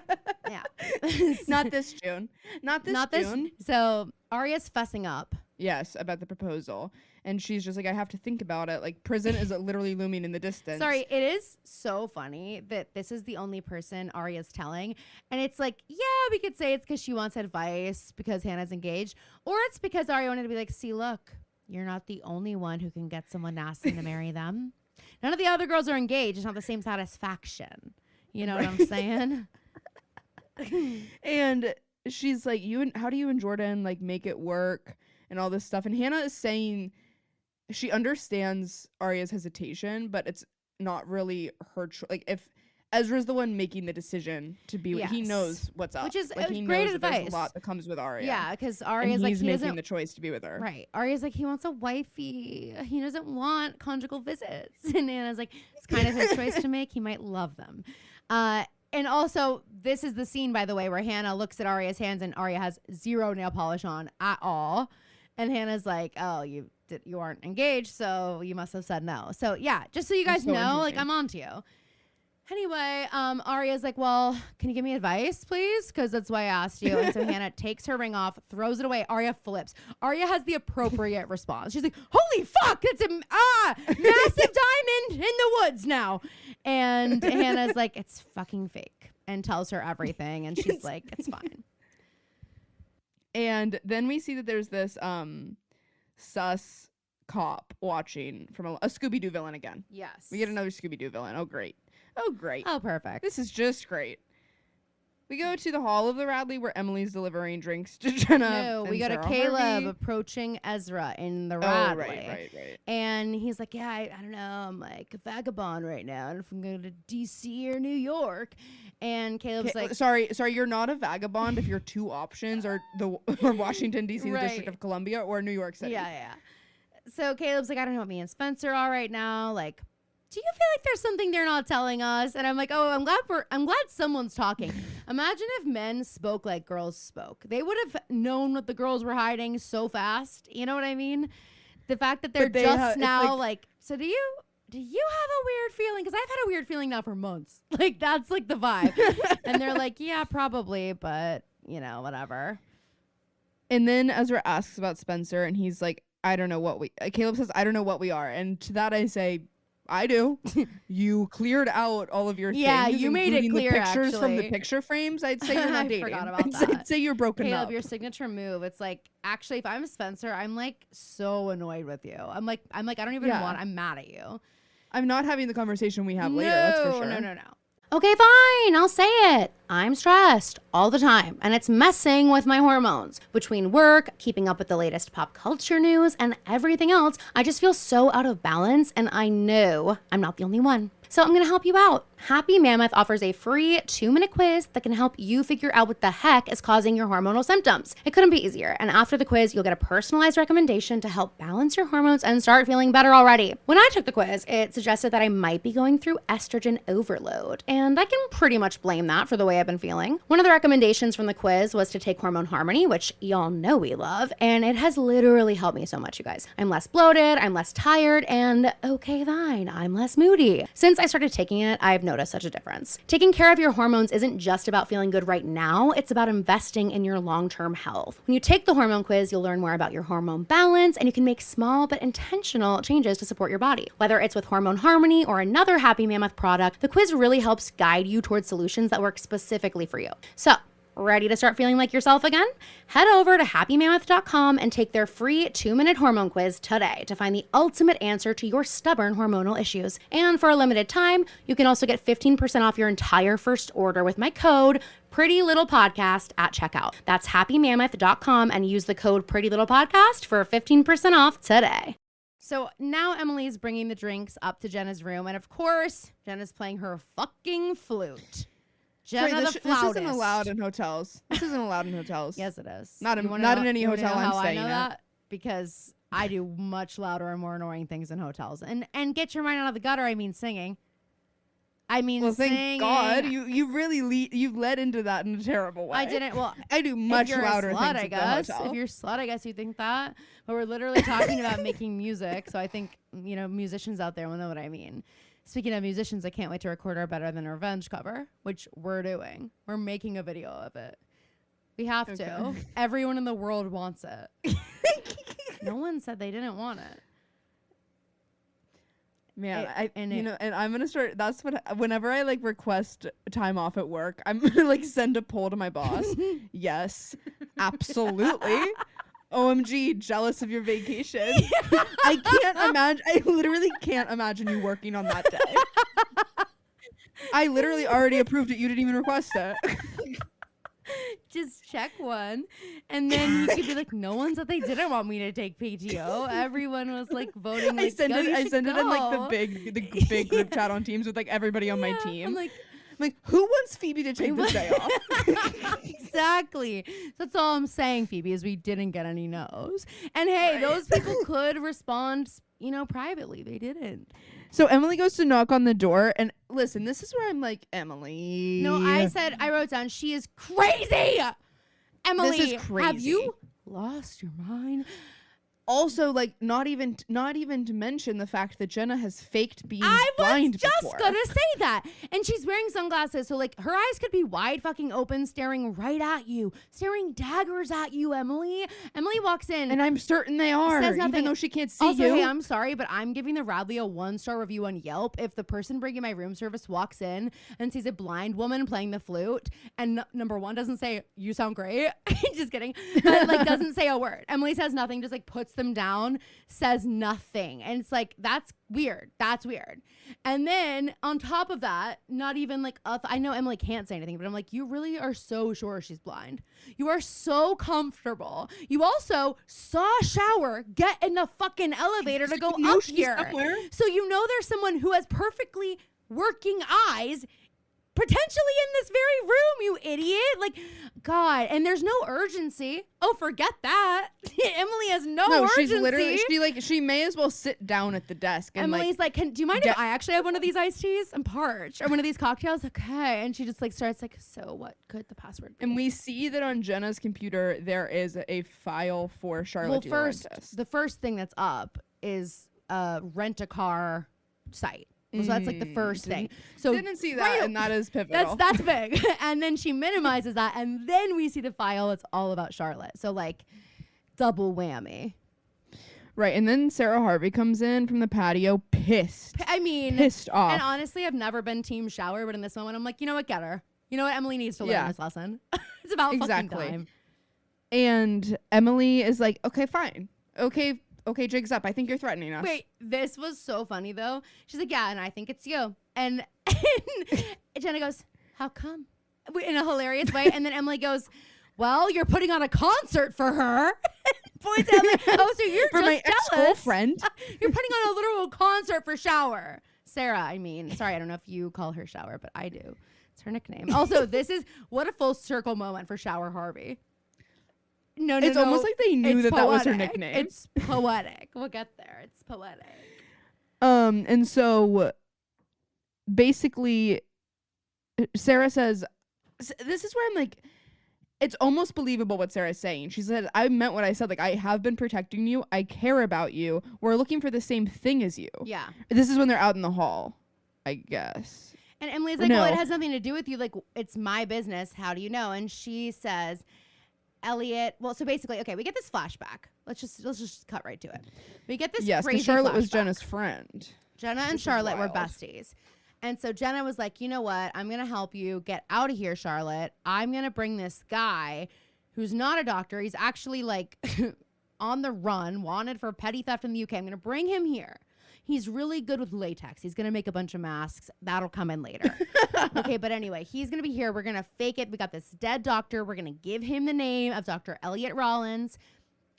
Not this June. Not this June. So Aria's fussing up. Yes, about the proposal. And she's just like, I have to think about it. Like, prison is literally looming in the distance. Sorry, it is so funny that this is the only person Aria's telling. And it's like, yeah, we could say it's because she wants advice because Hannah's engaged. Or it's because Aria wanted to be like, see, look, you're not the only one who can get someone nasty to marry them. None of the other girls are engaged. It's not the same satisfaction. You know what I'm saying? And she's like, how do you and Jordan, like, make it work and all this stuff? And Hannah is saying she understands Aria's hesitation, but it's not really her like, if Ezra's the one making the decision to be, he knows what's up. Which is like, he great knows advice. There's a lot that comes with Aria. Yeah, because Aria's like, he's making the choice to be with her. Right. Aria's like, he wants a wifey. He doesn't want conjugal visits. And Anna's like, it's kind of his choice to make. He might love them. And also, this is the scene, by the way, where Hannah looks at Aria's hands and Aria has zero nail polish on at all. And Hannah's like, oh, you aren't engaged, so you must have said no. So, yeah, just so you guys know, like, I'm on to you. Anyway, Aria's like, well, can you give me advice, please? Because that's why I asked you. And so Hannah takes her ring off, throws it away. Aria flips. Aria has the appropriate response. She's like, holy fuck, that's a massive diamond in the woods now. And Hannah's like, it's fucking fake, and tells her everything. And she's like, it's fine. And then we see that there's this sus cop watching from a Scooby-Doo villain again. Yes. We get another Scooby-Doo villain. Oh, great. Oh, great. Oh, perfect. This is just great. We go to the hall of the Radley where Emily's delivering drinks to Jenna. No, we go to Shower Caleb Harvey. approaching Ezra in the Radley. Oh, right. And he's like, yeah, I don't know. I'm like a vagabond right now. I don't know if I'm going to D.C. or New York. And Caleb's like, sorry, you're not a vagabond if your two options are or Washington, D.C., the District of Columbia, or New York City. Yeah. So Caleb's like, I don't know what me and Spencer are right now. Like, do you feel like there's something they're not telling us? And I'm like, oh, I'm glad someone's talking. Imagine if men spoke like girls spoke. They would have known what the girls were hiding so fast. You know what I mean? The fact that they're just now like, so do you have a weird feeling? Because I've had a weird feeling now for months. Like, that's like the vibe. And they're like, yeah, probably, but you know, whatever. And then Ezra asks about Spencer, and he's like, I don't know what Caleb says, I don't know what we are. And to that I say, I do. You cleared out all of your things. Yeah, you made it clear, the pictures actually. from the picture frames. I'd say you're not I dating. forgot about that. I'd say you're broken Caleb, up. your signature move. It's like, actually, if I'm Spencer, I'm like so annoyed with you. I'm like, I don't even want. I'm mad at you. I'm not having the conversation we have later. That's for sure. No. Okay, fine. I'll say it. I'm stressed all the time, and it's messing with my hormones. Between work, keeping up with the latest pop culture news, and everything else, I just feel so out of balance, and I know I'm not the only one. So I'm gonna help you out. Happy Mammoth offers a free 2-minute quiz that can help you figure out what the heck is causing your hormonal symptoms. It couldn't be easier. And after the quiz, you'll get a personalized recommendation to help balance your hormones and start feeling better already. When I took the quiz, it suggested that I might be going through estrogen overload. And I can pretty much blame that for the way I've been feeling. One of the recommendations from the quiz was to take Hormone Harmony, which y'all know we love. And it has literally helped me so much, you guys. I'm less bloated, I'm less tired, and okay, fine, I'm less moody. Since I started taking it, I've noticed such a difference. Taking care of your hormones isn't just about feeling good right now, it's about investing in your long-term health. When you take the hormone quiz, you'll learn more about your hormone balance, and you can make small but intentional changes to support your body. Whether it's with Hormone Harmony or another Happy Mammoth product, the quiz really helps guide you towards solutions that work specifically for you. So, ready to start feeling like yourself again? Head over to happymammoth.com and take their free 2-minute hormone quiz today to find the ultimate answer to your stubborn hormonal issues. And for a limited time, you can also get 15% off your entire first order with my code PrettyLittlePodcast at checkout. That's happymammoth.com and use the code PrettyLittlePodcast for 15% off today. So now Emily's bringing the drinks up to Jenna's room, and of course, Jenna's playing her fucking flute. Jenna, this isn't allowed in hotels. This isn't allowed in hotels. Yes, it is. Not in any hotel I'm staying at. That? Because I do much louder and more annoying things in hotels. And get your mind out of the gutter. I mean, singing. Well, thank God you led into that in a terrible way. I didn't. Well, I do much louder slut, things I guess. at the hotel. If you're a slut, I guess you think that. But we're literally talking about making music, so I think musicians out there will know what I mean. Speaking of musicians, I can't wait to record our Better Than Revenge cover, which we're doing. We're making a video of it. We have to. Everyone in the world wants it. No one said they didn't want it. Man, and I'm gonna start. That's what. Whenever I request time off at work, I'm gonna send a poll to my boss. Yes, absolutely. OMG, jealous of your vacation. I can't imagine. I literally can't imagine you working on that day. I literally already approved it. You didn't even request it. Just check one, and then you could be like, no one said they didn't want me to take PTO. Everyone was voting. I send it in the big group chat on Teams with everybody on my team. I'm like, who wants Phoebe to take this day off? Exactly. That's all I'm saying, Phoebe, is we didn't get any no's. And hey, those people could respond, privately. They didn't. So Emily goes to knock on the door, and listen, this is where I'm like, Emily. No, I wrote down, she is crazy. Emily, this is crazy. Have you lost your mind? Also, not even to mention the fact that Jenna has faked being blind before. I was just gonna say that. And she's wearing sunglasses, so her eyes could be wide fucking open, staring right at you, staring daggers at you, Emily. Emily walks in. And I'm certain they are, even though she can't see also, you. Hey, I'm sorry, but I'm giving the Radley a 1-star review on Yelp. If the person bringing my room service walks in and sees a blind woman playing the flute, and number one doesn't say, you sound great. Just kidding. But, doesn't say a word. Emily says nothing, just puts them down, says nothing. And it's that's weird. That's weird. And then on top of that, not even I know Emily can't say anything, but I'm you really are so sure she's blind. You are so comfortable. You also saw a shower, get in the fucking elevator to go up here. Somewhere. So there's someone who has perfectly working eyes potentially in this very room, you idiot. God, and there's no urgency. Oh, forget that. Emily has no urgency. She's literally, she may as well sit down at the desk. And Emily's do you mind if I actually have one of these iced teas? I'm parched. Or one of these cocktails? Okay. And she just starts so what could the password be? And we see that on Jenna's computer, there is a file for Charlotte DeLaurentis. The first thing that's up is a rent-a-car site. So that's like the first thing. So didn't see that, and that is pivotal. That's big. And then she minimizes that, and then we see the file. It's all about Charlotte. So like double whammy. Right, and then Sarah Harvey comes in from the patio, pissed off. And honestly, I've never been team Shower, but in this moment, I'm like, you know what, get her. You know what, Emily needs to learn this lesson. It's about fucking time. And Emily is like, okay, fine. Okay, jig's up. I think you're threatening us. Wait, this was so funny, though. She's like, yeah, and I think it's you. And Jenna goes, how come? In a hilarious way. And then Emily goes, well, you're putting on a concert for her. Points out like, oh, so you're for just my ex-girlfriend. You're putting on a literal concert for Shower. Sarah, I mean. Sorry, I don't know if you call her Shower, but I do. It's her nickname. Also, this is what a full circle moment for Shower Harvey. No, it's almost like they knew that was her nickname. It's poetic. We'll get there. It's poetic. And so basically Sarah says, this is where I'm like, it's almost believable what Sarah's saying. She said, I meant what I said. Like, I have been protecting you. I care about you. We're looking for the same thing as you. Yeah. This is when they're out in the hall, I guess. And Emily's like, well, it has nothing to do with you. Like, it's my business. How do you know? And she says, Elliot, well, so basically, okay, we get this flashback. Let's just cut right to it. We get this crazy Charlotte flashback. Was Jenna's friend. Jenna and Charlotte were besties. And so Jenna was like, you know what? I'm going to help you get out of here, Charlotte. I'm going to bring this guy who's not a doctor. He's actually like on the run, wanted for petty theft in the UK. I'm going to bring him here. He's really good with latex. He's going to make a bunch of masks. That'll come in later. Okay, but anyway, he's going to be here. We're going to fake it. We got this dead doctor. We're going to give him the name of Dr. Elliot Rollins.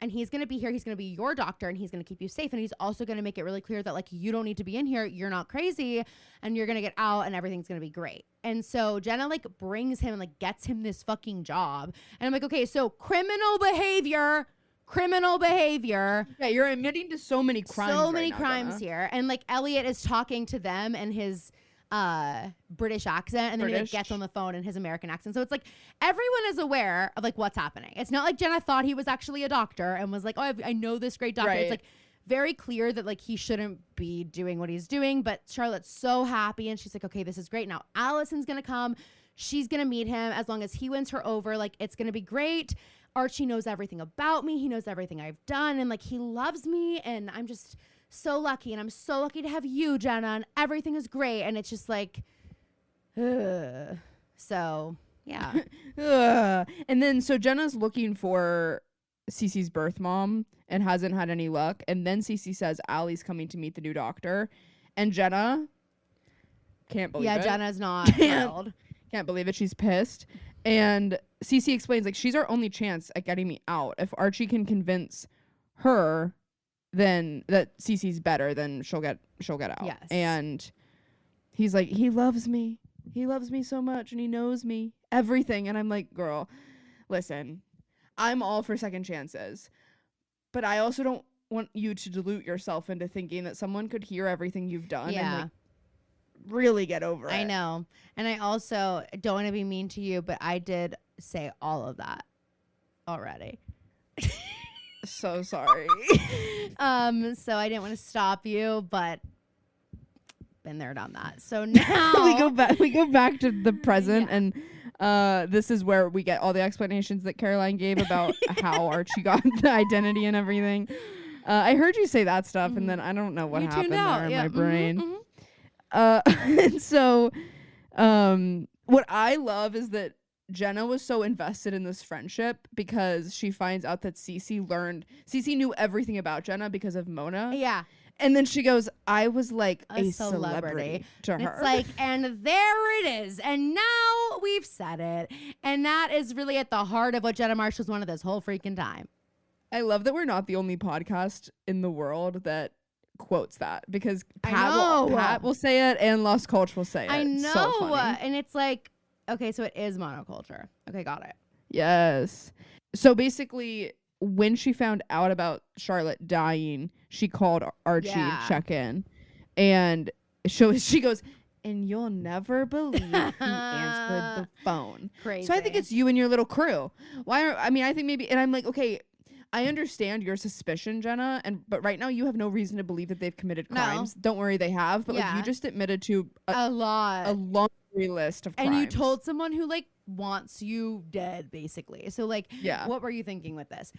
And he's going to be here. He's going to be your doctor, and he's going to keep you safe. And he's also going to make it really clear that, like, you don't need to be in here. You're not crazy, and you're going to get out, and everything's going to be great. And so Jenna, like, brings him and, like, gets him this fucking job. And I'm like, okay, so criminal behavior. Yeah, you're admitting to so many crimes. So many crimes here. And, like, Elliot is talking to them and his British accent, and then he like gets on the phone in his American accent. So it's like everyone is aware of like what's happening. It's not like Jenna thought he was actually a doctor and was like, oh, I know this great doctor. Right. It's like very clear that like he shouldn't be doing what he's doing, but Charlotte's so happy and she's like, okay, this is great. Now Allison's gonna come. She's gonna meet him. As long as he wins her over, like it's gonna be great. Archie knows everything about me. He knows everything I've done, and like he loves me, and I'm just so lucky, and I'm so lucky to have you, Jenna, and everything is great. And it's just like, so yeah. And then so Jenna's looking for Cece's birth mom and hasn't had any luck. And then Cece says Allie's coming to meet the new doctor, and Jenna can't believe it. Yeah, Jenna's not thrilled. Can't believe it. She's pissed. And Cece explains like she's our only chance at getting me out. If Archie can convince her then that Cece's better, then she'll get out. Yes. And he's like, he loves me so much, and he knows me everything. And I'm like, girl, listen, I'm all for second chances, but I also don't want you to dilute yourself into thinking that someone could hear everything you've done and like really get over it. I know. And I also don't want to be mean to you, but I did say all of that already. So sorry. So I didn't want to stop you, but been there, done that. So now we go back to the present, and this is where we get all the explanations that Caroline gave about how Archie got the identity and everything. I heard you say that stuff, and then I don't know what happened there in my brain. And so what I love is that Jenna was so invested in this friendship because she finds out that Cece knew everything about Jenna because of Mona. Yeah. And then she goes, I was like a celebrity to her. It's like, and there it is. And now we've said it. And that is really at the heart of what Jenna Marshall's wanted this whole freaking time. I love that we're not the only podcast in the world that quotes that, because Pat will say it and Lost Culture will say it. I know. So funny. And it's like, okay, so it is monoculture. Okay, got it. Yes. So basically, when she found out about Charlotte dying, she called Archie to check in. And she goes, and you'll never believe who answered the phone. Crazy. So I think it's you and your little crew. I think maybe, and I'm like, okay, I understand your suspicion, Jenna, but right now you have no reason to believe that they've committed crimes. Don't worry, they have. But like you just admitted to a lot, a laundry list of crimes, and you told someone who like wants you dead, basically. So like, what were you thinking with this?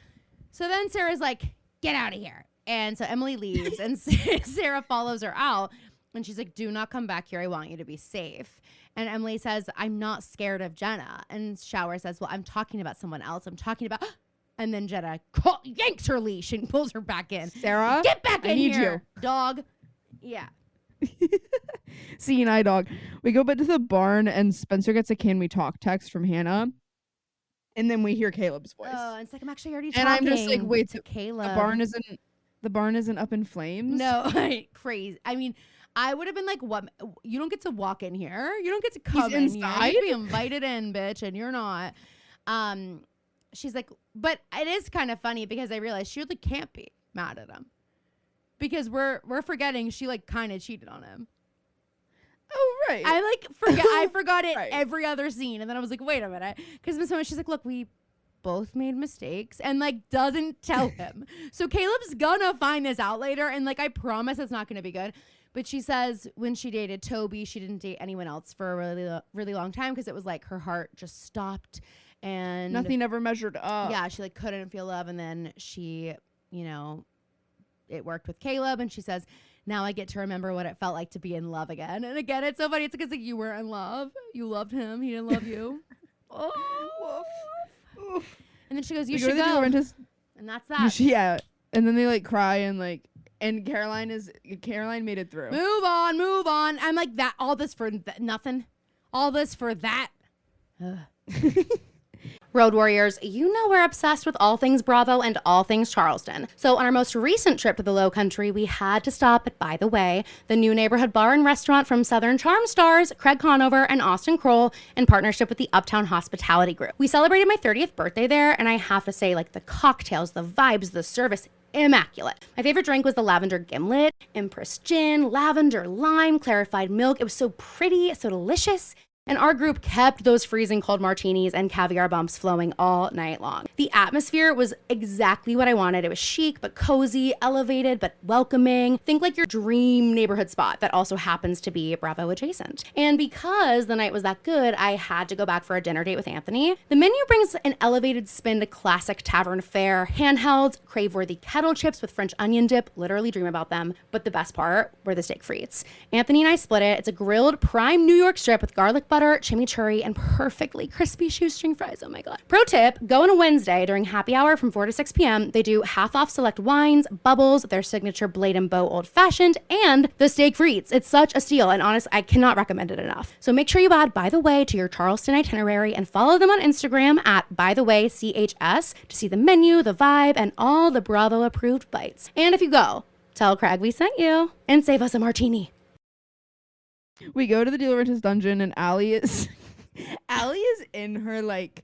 So then Sarah's like, get out of here, and so Emily leaves, and Sarah follows her out, and she's like, do not come back here. I want you to be safe. And Emily says, I'm not scared of Jenna. And Shower says, well, I'm talking about someone else. I'm talking about. And then Jenna yanks her leash and pulls her back in. Sarah, get back in here, you. dog. Yeah. Seeing eye dog. We go back to the barn, and Spencer gets a "Can we talk" text from Hannah, and then we hear Caleb's voice. Oh, and it's like, I'm actually already talking. And I'm just like, wait, to Caleb. The barn isn't up in flames. No, crazy. I mean, I would have been like, what? You don't get to walk in here. You don't get to come in here. You'd be invited in, bitch, and you're not. She's like, but it is kind of funny because I realized she really can't be mad at him because we're forgetting she like kind of cheated on him. Oh, right. I forgot it right. Every other scene. And then I was like, wait a minute. Because Miss Mona, she's like, look, we both made mistakes, and like doesn't tell him. So Caleb's gonna find this out later, and like I promise it's not gonna be good. But she says when she dated Toby, she didn't date anyone else for a really, really long time because it was like her heart just stopped. And nothing ever measured up. Yeah, she like couldn't feel love, and then she, it worked with Caleb, and she says, now I get to remember what it felt like to be in love again. And again, it's so funny. It's because like you were in love, you loved him, he didn't love you. Oh, oof. And then she goes, you should go, and that's that. Yeah, and then they like cry and like, and Caroline made it through. Move on. I'm like that. All this for nothing. All this for that. Road Warriors, you know we're obsessed with all things Bravo and all things Charleston. So on our most recent trip to the Low Country, we had to stop at By the Way, the new neighborhood bar and restaurant from Southern Charm stars Craig Conover and Austin Kroll in partnership with the Uptown Hospitality Group. We celebrated my 30th birthday there, and I have to say, like, the cocktails, the vibes, the service, immaculate. My favorite drink was the lavender gimlet, Empress gin, lavender lime, clarified milk. It was so pretty, so delicious. And our group kept those freezing cold martinis and caviar bumps flowing all night long. The atmosphere was exactly what I wanted. It was chic, but cozy, elevated, but welcoming. Think like your dream neighborhood spot that also happens to be Bravo adjacent. And because the night was that good, I had to go back for a dinner date with Anthony. The menu brings an elevated spin to classic tavern fare, handhelds, crave-worthy kettle chips with French onion dip, literally dream about them. But the best part were the steak frites. Anthony and I split it. It's a grilled prime New York strip with garlic butter, chimichurri, and perfectly crispy shoestring fries. Oh my God. Pro tip, go on a Wednesday during happy hour from 4 to 6 p.m. They do half off select wines, bubbles, their signature Blade and Bow Old Fashioned, and the steak frites. It's such a steal, and honest, I cannot recommend it enough. So make sure you add By the Way to your Charleston itinerary and follow them on Instagram at ByTheWayCHS to see the menu, the vibe, and all the Bravo approved bites. And if you go, tell Craig we sent you and save us a martini. We go to the De Laurentiis dungeon, and Allie is in her like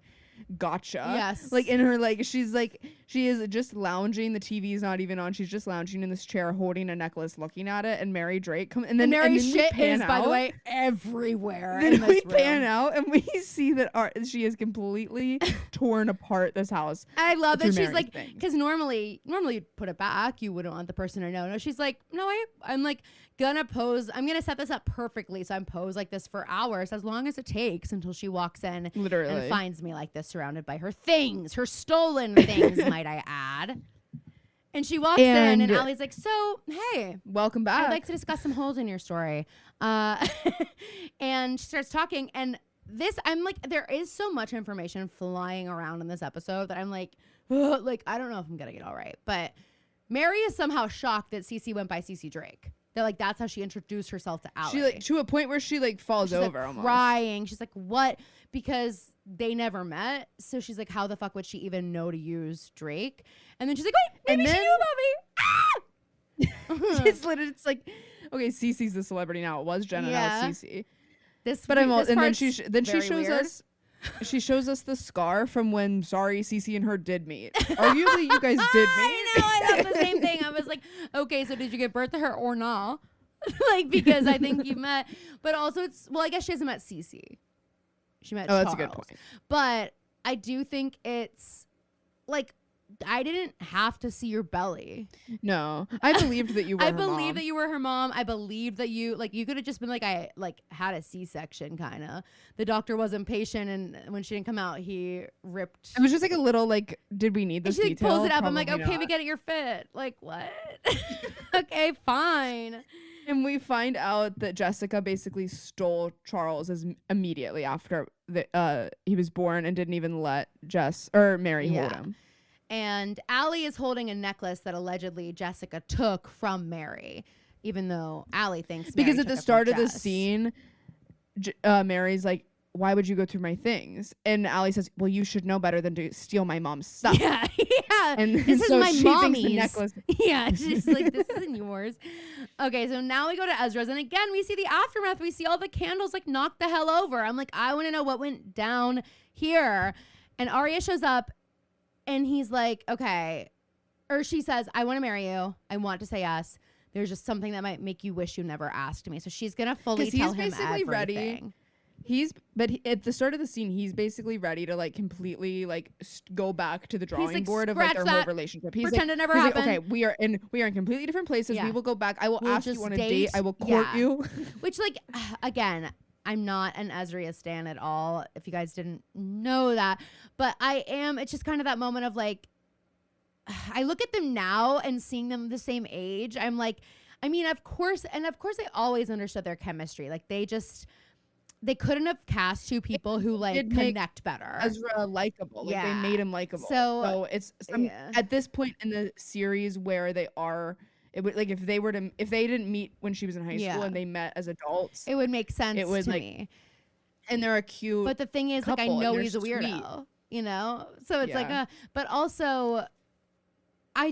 gotcha. Yes. Like in her like she is just lounging. The TV's not even on. She's just lounging in this chair, holding a necklace, looking at it. And Mary Drake comes, and then Mary's and then shit is, by the way, everywhere. Then we pan out, and we see that she is completely torn apart this house. And I love that she's Mary's like, because normally you'd put it back. You wouldn't want the person to know. No, she's like, no, I'm like gonna pose. I'm gonna set this up perfectly, so I'm posed like this for hours, as long as it takes until she walks in, literally, and finds me like this, surrounded by her things, her stolen things, might I add. And she walks in, and Allie's like, so, hey. Welcome back. I'd like to discuss some holes in your story. And she starts talking, and I'm like, there is so much information flying around in this episode that I'm like, ugh, like, I don't know if I'm getting it all right. But Mary is somehow shocked that Cece went by Cece Drake. That like that's how she introduced herself to Allie. She like to a point where she like falls over, like, almost crying. She's like, what? Because they never met. So she's like, how the fuck would she even know to use Drake? And then she's like, wait, maybe she knew about me. Ah! It's like, okay, Cece's the celebrity now. It was Jenna, now it's Cece. She shows us the scar from when Cece and her did meet. Arguably, you guys did meet. I thought the same thing. I was like, okay, so did you give birth to her or not? Like, because I think you met. But also, I guess she hasn't met Cece. She met Charles. That's a good point. But I do think it's like I didn't have to see your belly. No, I believed that you were I her believe mom. that you were her mom. I believe that you could have just been like, I like had a C-section kind of. The doctor wasn't patient, and when she didn't come out, he ripped. It was just like a little like, did we need this and she like detail? pulls it up. I'm like, Probably okay, not. we get it. You're fit. Like what? Okay, fine. And we find out that Jessica basically stole Charles immediately after he was born and didn't even let Mary hold him. And Allie is holding a necklace that allegedly Jessica took from Mary, even though Allie thinks because Mary at the took it start from of the Jess. scene, Mary's like, why would you go through my things? And Allie says, well, you should know better than to steal my mom's stuff. Yeah. And this so is my she mommy's. thinks the necklace. Yeah, she's like, this isn't yours. Okay, so now we go to Ezra's, and again we see the aftermath. We see all the candles like knocked the hell over. I'm like, I want to know what went down here. And Aria shows up, and he's like, okay, or she says, I want to marry you. I want to say yes. There's just something that might make you wish you never asked me. So she's gonna fully tell him everything. Ready. At the start of the scene, he's basically ready to like completely like go back to the drawing board of like their whole relationship. He's pretend like, it never happened. Like, okay, we are in completely different places. Yeah. We will go back. I will We'll ask you just on a date. I will court you. Which like again, I'm not an Ezra stan at all. If you guys didn't know that, but I am. It's just kind of that moment of like, I look at them now and seeing them the same age. I'm like, I mean, of course they always understood their chemistry. Like they couldn't have cast two people who like connect better. Ezra likable. Like they made him likable. So it's at this point in the series where they are, it would like if they didn't meet when she was in high school and they met as adults, it would make sense to like, me. And they're a cute. But the thing is, like, I know he's a weirdo, you know. So it's like, but also, I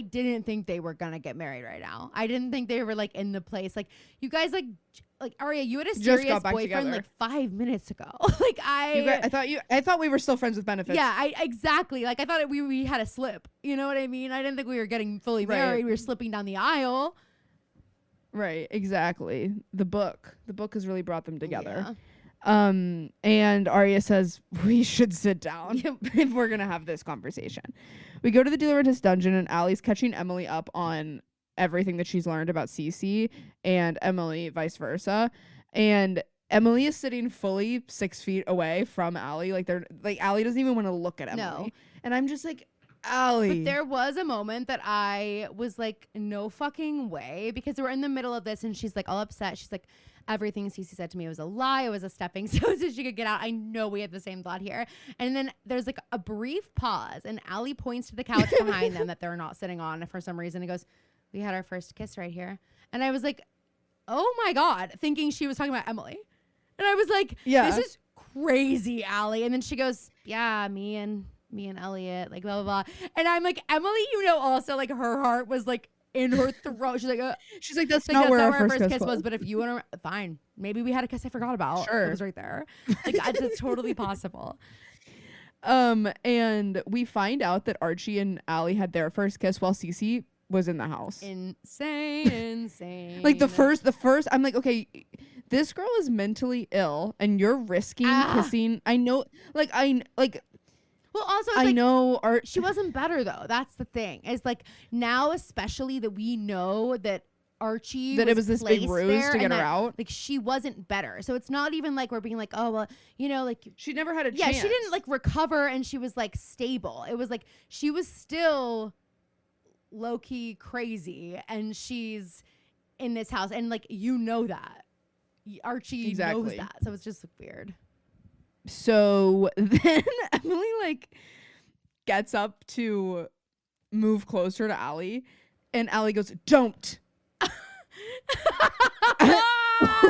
didn't think they were gonna get married right now. I didn't think they were like in the place. Like you guys, like Aria, you had a serious boyfriend like 5 minutes ago. Like I thought we were still friends with benefits. Yeah, exactly. Like I thought we had a slip. You know what I mean? I didn't think we were getting fully married. We were slipping down the aisle. Right, exactly. The book has really brought them together. Yeah. And Aria says we should sit down if we're gonna have this conversation. We go to the Dolorentis dungeon, and Allie's catching Emily up on everything that she's learned about Cece, and Emily vice versa. And Emily is sitting fully 6 feet away from Allie. Like Allie doesn't even want to look at Emily. No. And I'm just like, Allie. But there was a moment that I was like, no fucking way, because we're in the middle of this and she's like all upset. She's like, everything Cece said to me was a lie. It was a stepping stone so she could get out. I know we had the same thought here. And then there's like a brief pause and Allie points to the couch behind them that they're not sitting on for some reason. And goes, we had our first kiss right here. And I was like, oh my God, thinking she was talking about Emily. And I was like, this is crazy, Allie. And then she goes, yeah, me and Elliot, like blah, blah, blah. And I'm like, Emily, you know, also like her heart was like in her throat. She's like, that's not where our first kiss was. But if you want to, fine. Maybe we had a kiss I forgot about. Sure. It was right there. Like it's totally possible. And we find out that Archie and Allie had their first kiss while Cece was in the house. Insane. Like the first, I'm like, okay, this girl is mentally ill and you're risking kissing. I know, well, also, I know she wasn't better though. That's the thing. Is like now, especially that we know that Archie it was this big ruse to get her out. Like she wasn't better. So it's not even like we're being like, oh well, you know, like she never had a chance. Yeah, she didn't like recover and she was like stable. It was like she was still low key crazy and she's in this house and like you know that Archie knows that. So it's just weird. So then Emily like gets up to move closer to Allie and Allie goes, don't.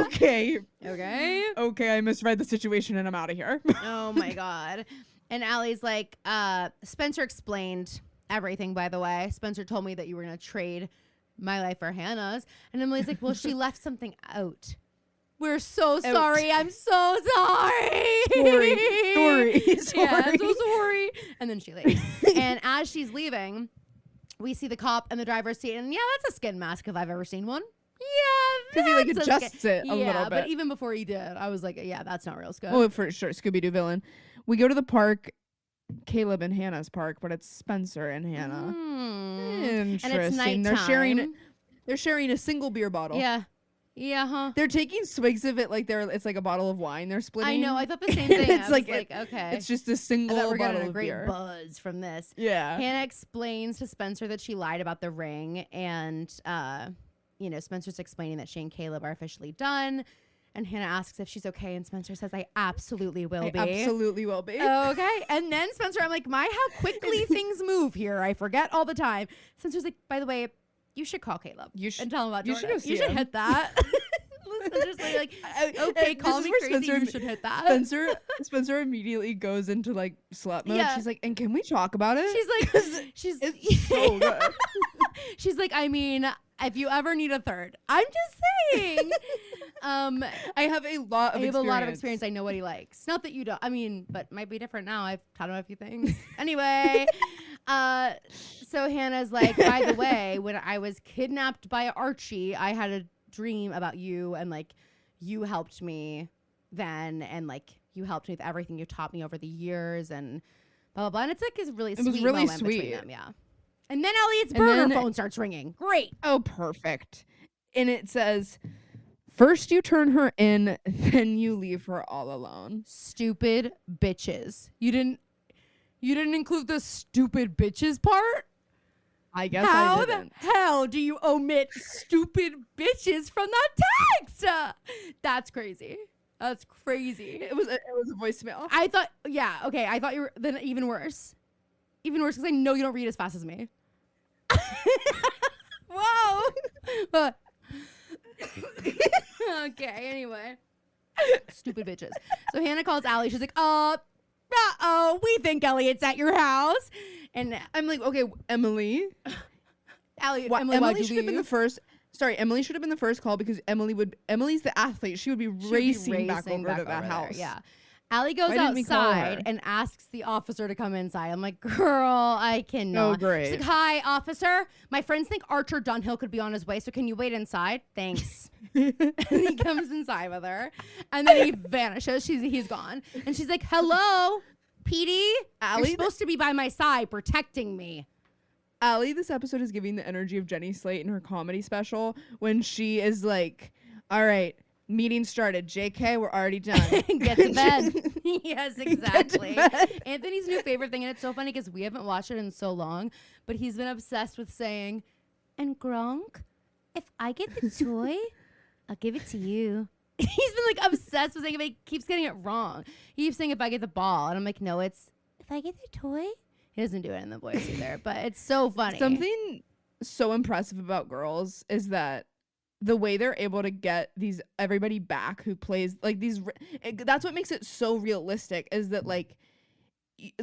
Okay, I misread the situation and I'm out of here. Oh my God. And Allie's like, Spencer explained everything, by the way. Spencer told me that you were gonna trade my life for Hannah's. And Emily's like, well, she left something out. We're so sorry. I'm so sorry. Sorry. Yeah, I'm so sorry. And then she leaves. And as she's leaving, we see the cop in the driver's seat. And yeah, that's a skin mask if I've ever seen one. Yeah. Because he like adjusts it a little bit. But even before he did, I was like, yeah, that's not real skin. Oh, for sure. Scooby-Doo villain. We go to the park Caleb and Hannah's park, but it's Spencer and Hannah. Interesting. And it's nighttime. They're sharing a single beer bottle. Yeah. Yeah, huh? They're taking swigs of it like it's like a bottle of wine they're splitting. I know. I thought the same thing. It's I was like, okay. It's just a single I thought we're bottle getting a of great beer. buzz from this. Yeah. Hannah explains to Spencer that she lied about the ring, and Spencer's explaining that she and Caleb are officially done. And Hannah asks if she's okay, and Spencer says, "I absolutely will be. Absolutely will be." Okay. And then Spencer, I'm like, how quickly things move here. I forget all the time. Spencer's like, by the way, you should call Caleb and tell him about Jordan. You should hit that. Spencer's like, okay, call me crazy. You should hit that. Spencer immediately goes into like slut mode. Yeah. She's like, and can we talk about it? It's so good. She's like, I mean, if you ever need a third, I'm just saying. I have a lot of experience. I know what he likes. Not that you don't. I mean, but it might be different now. I've taught him a few things. Anyway, so Hannah's like, by the way, when I was kidnapped by Archie, I had a dream about you, and like you helped me then, and like you helped me with everything you taught me over the years, and blah blah blah. And it's like a really sweet moment between them. Yeah. And then Elliot's burner phone starts ringing. Great. Oh, perfect. And it says, first you turn her in, then you leave her all alone. Stupid bitches. You didn't include the stupid bitches part? I guess I didn't. How the hell do you omit stupid bitches from that text? That's crazy. That's crazy. It was a voicemail. I thought, yeah, okay. I thought you were then even worse. Even worse because I know you don't read as fast as me. Whoa. But okay, anyway. Stupid bitches. So Hannah calls Allie. She's like, we think Elliot's at your house. And I'm like, okay, Emily. Emily should have been the first. Sorry, Emily should have been the first call because Emily's the athlete. She would be racing back over to that house. Yeah. Allie goes outside and asks the officer to come inside. I'm like, girl, I cannot. Oh, great. She's like, hi, officer. My friends think Archer Dunhill could be on his way, so can you wait inside? Thanks. And he comes inside with her, and then he vanishes. He's gone. And she's like, hello, Petey? You're supposed to be by my side protecting me. Allie, this episode is giving the energy of Jenny Slate in her comedy special when she is like, all right, meeting started. JK, we're already done. Get to bed. Yes, exactly. Anthony's new favorite thing, and it's so funny because we haven't watched it in so long, but he's been obsessed with saying, and Gronk, if I get the toy, I'll give it to you. He's been like obsessed with saying it, but he keeps getting it wrong. He keeps saying if I get the ball, and I'm like, no, it's if I get the toy. He doesn't do it in the voice either, but it's so funny. Something so impressive about girls is that the way they're able to get everybody back who plays like these, that's what makes it so realistic, is that like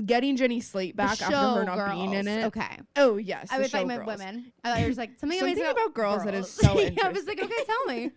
getting Jenny Slate back after her not being in it. Okay. Oh yes. I thought you meant women. I thought you were like something about girls that is so interesting. Yeah, I was like, okay, tell me.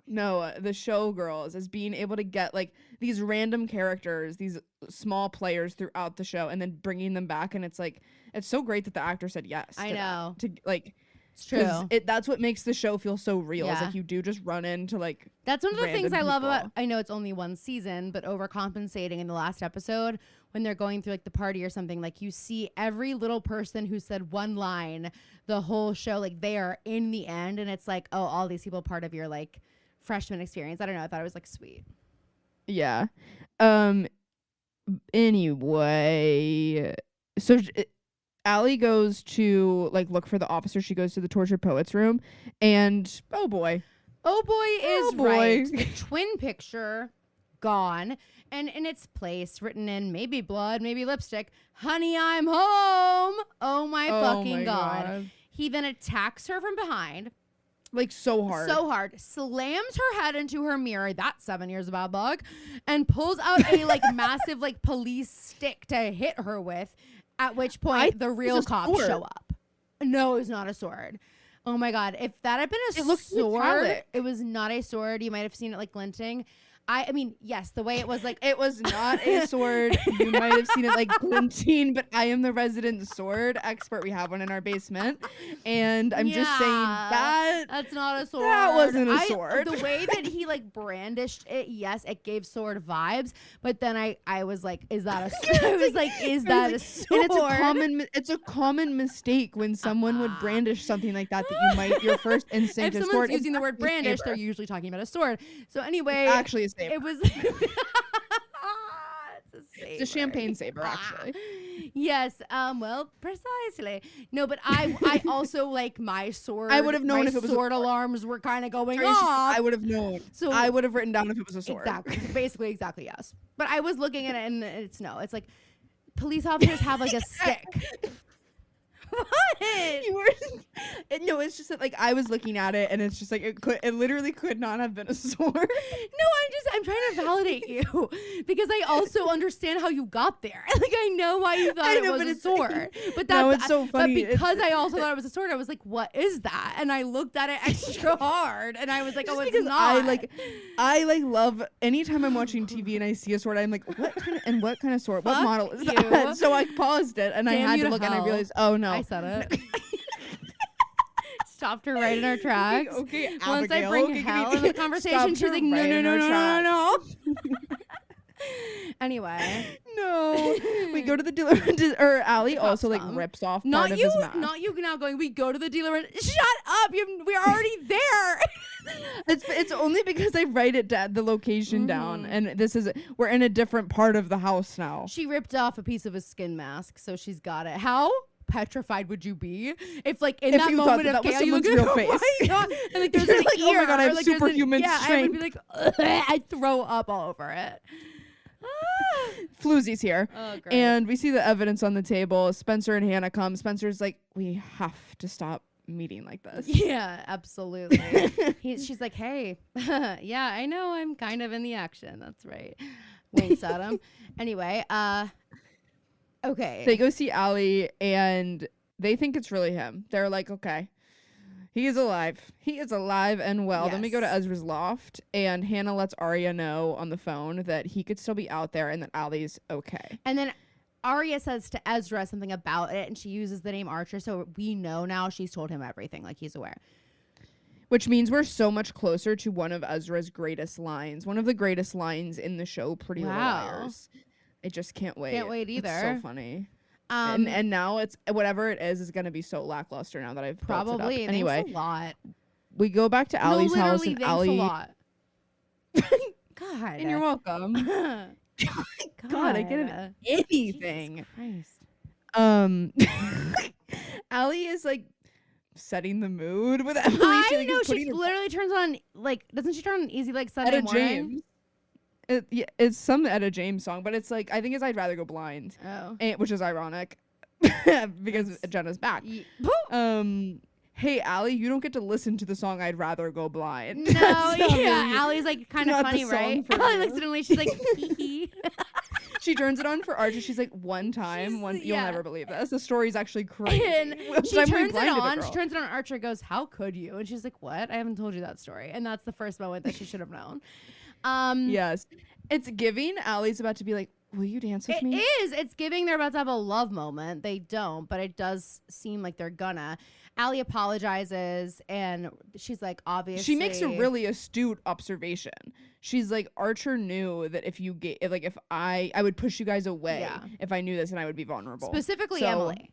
No, the showgirls is being able to get like these random characters, these small players throughout the show, and then bringing them back, and it's like it's so great that the actor said yes. I know. To like, it's true. That's what makes the show feel so real. Yeah. It's like you do just run into like. That's one of the things I love about. I know it's only one season, but overcompensating in the last episode when they're going through like the party or something, like you see every little person who said one line the whole show, like they are in the end, and it's like, oh, all these people part of your like freshman experience. I don't know. I thought it was like sweet. Yeah. Anyway, so Allie goes to like look for the officer. She goes to the tortured poets room, and oh boy is right. The twin picture gone, and in its place written in maybe blood, maybe lipstick, "Honey, I'm home." Oh my fucking God. He then attacks her from behind. Like so hard, slams her head into her mirror. That's 7 years of bad luck, and pulls out a like massive like police stick to hit her with. At which point the real cops show up. No, it was not a sword. Oh my God! If that had been a sword, it was not a sword. You might have seen it like glinting. I mean, yes, the way it was like It was not a sword. You might have seen it like glinting, but I am the resident sword expert. We have one in our basement. And I'm just saying that that's not a sword. that wasn't a sword. The way that he like brandished it, yes, it gave sword vibes. But then I was like, is that a sword? I was like, is that a sword? And it's a common mistake when someone would brandish something like that you might, your first instinct if is someone's sword. using the word brandish, they're usually talking about a sword. So anyway, it's actually a saber. It was It's a champagne saber, actually. Yes. Well, precisely. No, but I also like my sword. I would have known if it was sword alarms were kind of going off. off. I would have known. So I would have written down if it was a sword. Exactly. Basically, exactly. Yes. But I was looking at it, and it's no. It's like police officers have like a stick. What? You were no, it's just that like I was looking at it and it's just like it literally could not have been a sword. No, I'm trying to validate you because I also understand how you got there. Like I know why you thought it was a sword. But that's it's so funny. But because I also thought it was a sword, I was like, what is that? And I looked at it extra hard and I was like, oh, it's not. I love anytime I'm watching TV and I see a sword, I'm like, what kind of sword? What model is that? So I paused it and I had to look and I realized, oh no. I said it. Stopped her right in our tracks. Okay, Once Abigail, I bring hell in the conversation, she's like, no. Anyway. No. We go to the dealer or Allie also like rips off part of his mask. Not you now going, we go to the dealer and shut up. We're already there. It's only because I write it down, the location down, and we're in a different part of the house now. She ripped off a piece of his skin mask, so she's got it. How petrified would you be if like in that moment of chaos you look at real face and like there's an like, ear, oh my god, I have like, superhuman strength. I would be like I'd throw up all over it. Floozy's here. Oh, great. And we see the evidence on the table. Spencer and Hannah come. Spencer's like, we have to stop meeting like this. Yeah, absolutely. She's like, hey, yeah, I know I'm kind of in the action. That's right. Winks at him. Anyway, okay. They go see Allie and they think it's really him. They're like, okay, he is alive. He is alive and well. Yes. Then we go to Ezra's loft and Hannah lets Aria know on the phone that he could still be out there and that Allie's okay. And then Aria says to Ezra something about it and she uses the name Archer. So we know now she's told him everything. Like he's aware. Which means we're so much closer to one of Ezra's greatest lines. One of the greatest lines in the show, Pretty Little Liars. I just can't wait. Can't wait either. It's so funny. And now it's whatever it is going to be so lackluster now that I've probably built it up. Anyway, thanks a lot. We go back to Allie's house and Allie. A lot. God, and you're welcome. God, I get anything. Jesus Christ. Allie is like setting the mood with Emily. I know she literally turns on like doesn't she turn on Easy like Sunday morning? It's some Etta James song, but it's like I think it's I'd Rather Go Blind, which is ironic because Jenna's back. Hey Allie, you don't get to listen to the song I'd Rather Go Blind. No, yeah, Allie's like kind of funny, right? Allie looks at Emily, she's like, hee hee. She turns it on for Archer. She's like, you'll never believe this. The story's actually crazy. And she turns it on. Archer goes, how could you? And she's like, what? I haven't told you that story. And that's the first moment that she should have known. Yes. It's giving. Allie's about to be like, will you dance with me? It is. It's giving they're about to have a love moment. They don't, but it does seem like they're gonna. Allie apologizes and she's like, obviously. She makes a really astute observation. She's like, Archer knew that if I would push you guys away if I knew this and I would be vulnerable. Specifically Emily.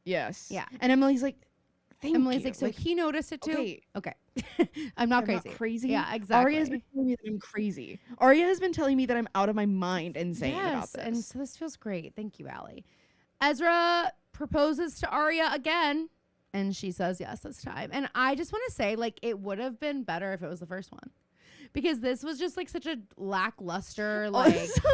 Yes. Yeah. And Emily's like, Emily's like, so he noticed it too? Okay. I'm not crazy. Yeah, exactly. Aria has been telling me that I'm crazy. Aria has been telling me that I'm out of my mind insane about this. And so this feels great. Thank you, Allie. Ezra proposes to Aria again, and she says yes this time. And I just want to say, like, it would have been better if it was the first one. Because this was just, like, such a lackluster, like... Also,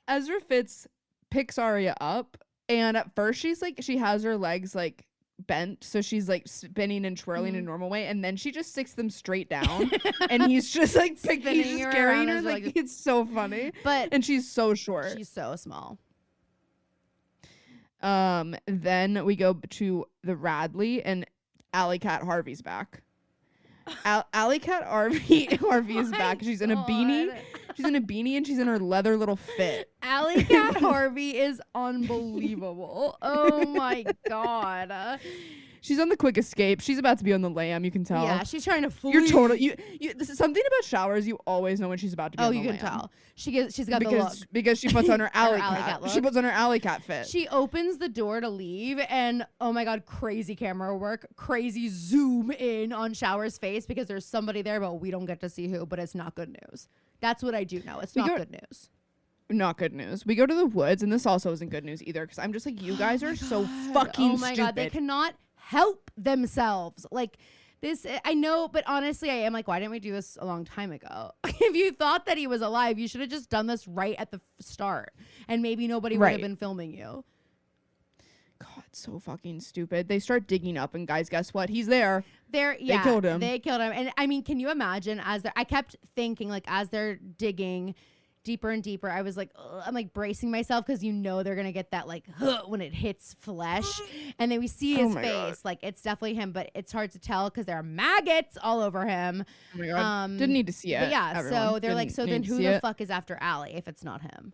Ezra Fitz picks Aria up, and at first she has her legs, like, bent, so she's like spinning and twirling in a normal way, and then she just sticks them straight down and he's just like he's just carrying her like it's so funny, and she's so short, she's so small. Then we go to the Radley and Alley Cat Harvey's back, Alley Cat Harvey is back. She's in a beanie. She's in a beanie and she's in her leather little fit. Alley Cat Harvey is unbelievable. Oh my god. She's on the quick escape. She's about to be on the lam. You can tell. Yeah, she's trying to flee. You're total. You. This is something about showers. You always know when she's about to be. On the you lam. can tell. She's got the look because she puts on her alley alley cat. cat look. She puts on her alley cat fit. She opens the door to leave, and oh my god, crazy camera work, crazy zoom in on Shower's face because there's somebody there, but we don't get to see who. But it's not good news. That's what I do know. It's not good news. Not good news. We go to the woods, and this also isn't good news either because I'm just like, you guys are so fucking Oh my stupid. god, they cannot help themselves. Like this, I know, but honestly, I am like, why didn't we do this a long time ago? If you thought that he was alive, you should have just done this right at the start, and maybe nobody would have been filming you. God, so fucking stupid. They start digging up, and guys, guess what? He's there. They killed him. And I mean, can you imagine I kept thinking, like, as they're digging deeper and deeper, I was like, ugh, I'm like bracing myself because they're gonna get that like when it hits flesh, and then we see his face. God. Like it's definitely him, but it's hard to tell because there are maggots all over him. Oh my god! Didn't need to see it. But yeah, everyone. so they're like, so then who the fuck is after Allie if it's not him?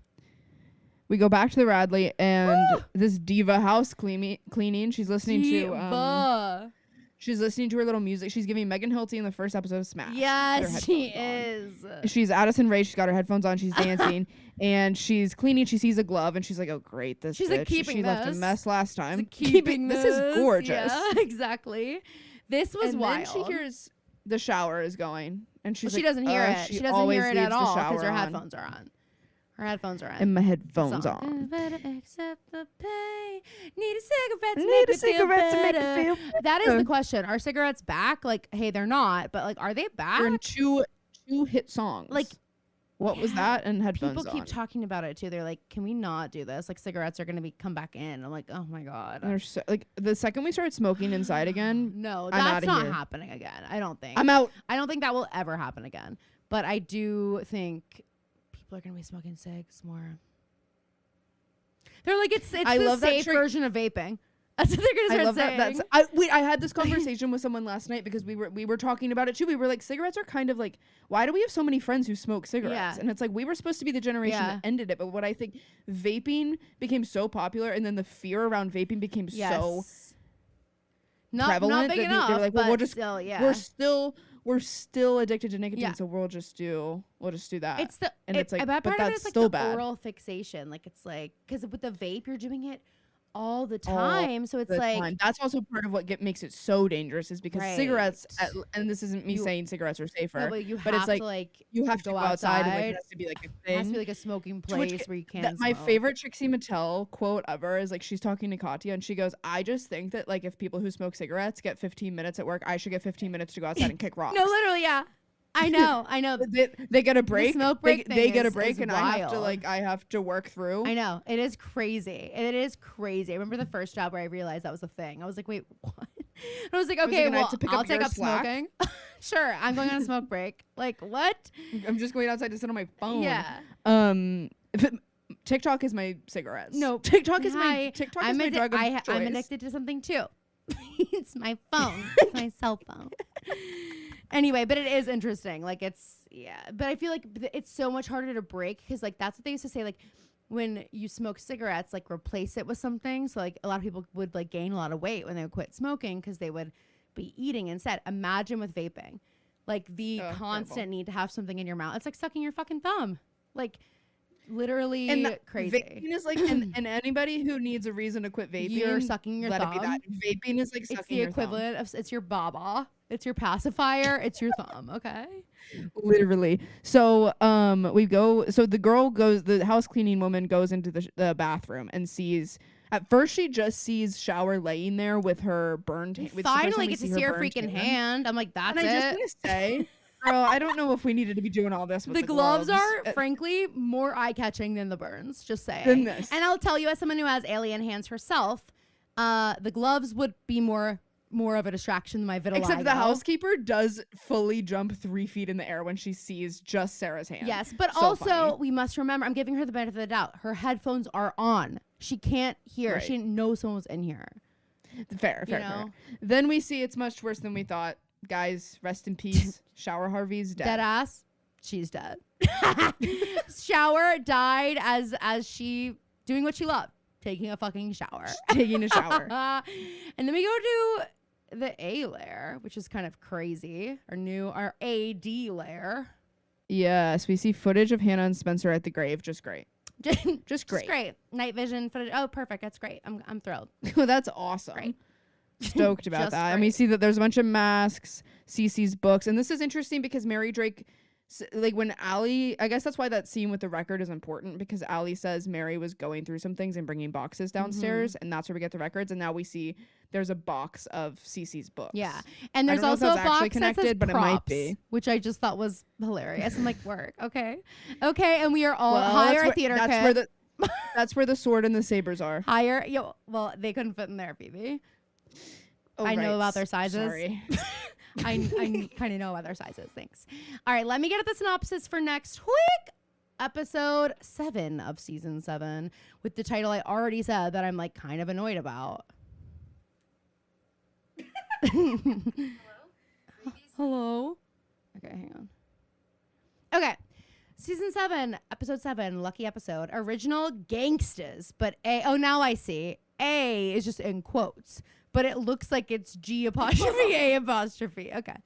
We go back to the Radley and this diva house cleaning. She's listening to she's listening to her little music. She's giving Megan Hilty in the first episode of Smash. Yes, she is. She's Addison Rae. She's got her headphones on. She's dancing and she's cleaning. She sees a glove and she's like, "Oh great, this." She's bitch. like keeping She this. left a mess last time. Like, keeping this. This is gorgeous. Yeah, exactly. This was wild. Then she hears the shower is going and she's she doesn't hear it. She doesn't hear it at all because her headphones are on. Her headphones are on. And my headphones on. Accept the pain. Need a cigarette to make me feel better. That is the question. Are cigarettes back? Like, hey, they're not, but like, are they back? They're in two hit songs. Like, what was that? And headphones on. People keep talking about it too. They're like, can we not do this? Like, cigarettes are gonna come back in. I'm like, oh my god. They're so, like the second we start smoking inside again. No, that's not happening again. I don't think. I'm out. I don't think that will ever happen again. But I do think people are gonna be smoking cigs more. They're like, it's the safe version of vaping. That's what they're gonna start saying. I had this conversation with someone last night because we were talking about it too. We were like, cigarettes are kind of like, why do we have so many friends who smoke cigarettes? Yeah. And it's like, we were supposed to be the generation that ended it. But what I think, vaping became so popular, and then the fear around vaping became so prevalent not big enough, they were like, well, we'll just we're still addicted to nicotine, so we'll just do that. It's the and it's like, but that's part of it is like still the bad. Oral fixation. Like it's like, because with the vape, you're doing it all the time, so it's like that's also part of what makes it so dangerous is because cigarettes and this isn't me saying cigarettes are safer, but it's like you have to go outside and like, it has to be like a thing. It has to be like a smoking place where you can't my favorite Trixie Mattel quote ever is like, she's talking to Katya and she goes, I just think that like if people who smoke cigarettes get 15 minutes at work, I should get 15 minutes to go outside and kick rocks. No, literally, yeah. I know. They get a break. The smoke break they get a break, and wild. I have to work through. I know. It is crazy. It is crazy. I remember the first job where I realized that was a thing. I was like, wait, what? And I was like, okay, I'll take up smoking. Sure, I'm going on a smoke break. Like, what? I'm just going outside to sit on my phone. Yeah. TikTok is my cigarettes. No, TikTok is my drug of choice. I'm addicted to something too. It's my phone. It's my cell phone. Anyway, but it is interesting. Like but I feel like it's so much harder to break because like that's what they used to say. Like when you smoke cigarettes, like replace it with something. So like a lot of people would like gain a lot of weight when they would quit smoking because they would be eating instead. Imagine with vaping, like the constant need to have something in your mouth. It's like sucking your fucking thumb. Like literally and crazy. Vaping is like, and anybody who needs a reason to quit vaping, you're sucking your thumb. Vaping is like sucking your thumb. It's the equivalent of, it's your baba. It's your pacifier. It's your thumb. Okay. Literally. So the house cleaning woman goes into the bathroom and sees, at first she just sees Shower laying there with her burned hand. Finally get to see her freaking hand. I'm like, that's it. I just want to say, girl, I don't know if we needed to be doing all this with the gloves are frankly more eye-catching than the burns, just saying. Than this. And I'll tell you, as someone who has alien hands herself, the gloves would be more of a distraction than my vitiligo. Except the housekeeper does fully jump 3 feet in the air when she sees just Sarah's hand. Yes, but also we must remember, I'm giving her the benefit of the doubt. Her headphones are on. She can't hear. Right. She didn't know someone was in here. Fair. Then we see it's much worse than we thought. guys, rest in peace. Shower Harvey's dead. Dead ass. She's dead. Shower died as she doing what she loved, taking a fucking shower. Taking a shower. And then we go to the A layer, which is kind of crazy. Our AD layer. Yes, we see footage of Hannah and Spencer at the grave. Just great. Just great. Just great. Night vision footage. Oh, perfect. That's great. I'm thrilled. That's awesome. Great. Stoked about Just that. great. And we see that there's a bunch of masks, Cece's books. And this is interesting because Mary Drake, like when Allie, I guess that's why that scene with the record is important, because Allie says Mary was going through some things and bringing boxes downstairs. And that's where we get the records. And now we see there's a box of Cece's books. Yeah. And there's I don't know also if a that's box actually that says connected, but it might props, be. which I just thought was hilarious. I'm like, work. Okay. And we are all Well, hire a that's theater that's kid. where the that's where the sword and the sabers are. Hire. Well, they couldn't fit in there, Phoebe. Oh, I know right. about their sizes. Sorry. I kind of know about their sizes. Thanks. All right, let me get at the synopsis for next week. Episode 7 of season 7 with the title I already said that I'm like kind of annoyed about. Hello? Okay, hang on. Okay. Season 7, episode 7, lucky episode. Original gangstas, but now I see. A is just in quotes, but it looks like it's G apostrophe A apostrophe. Okay.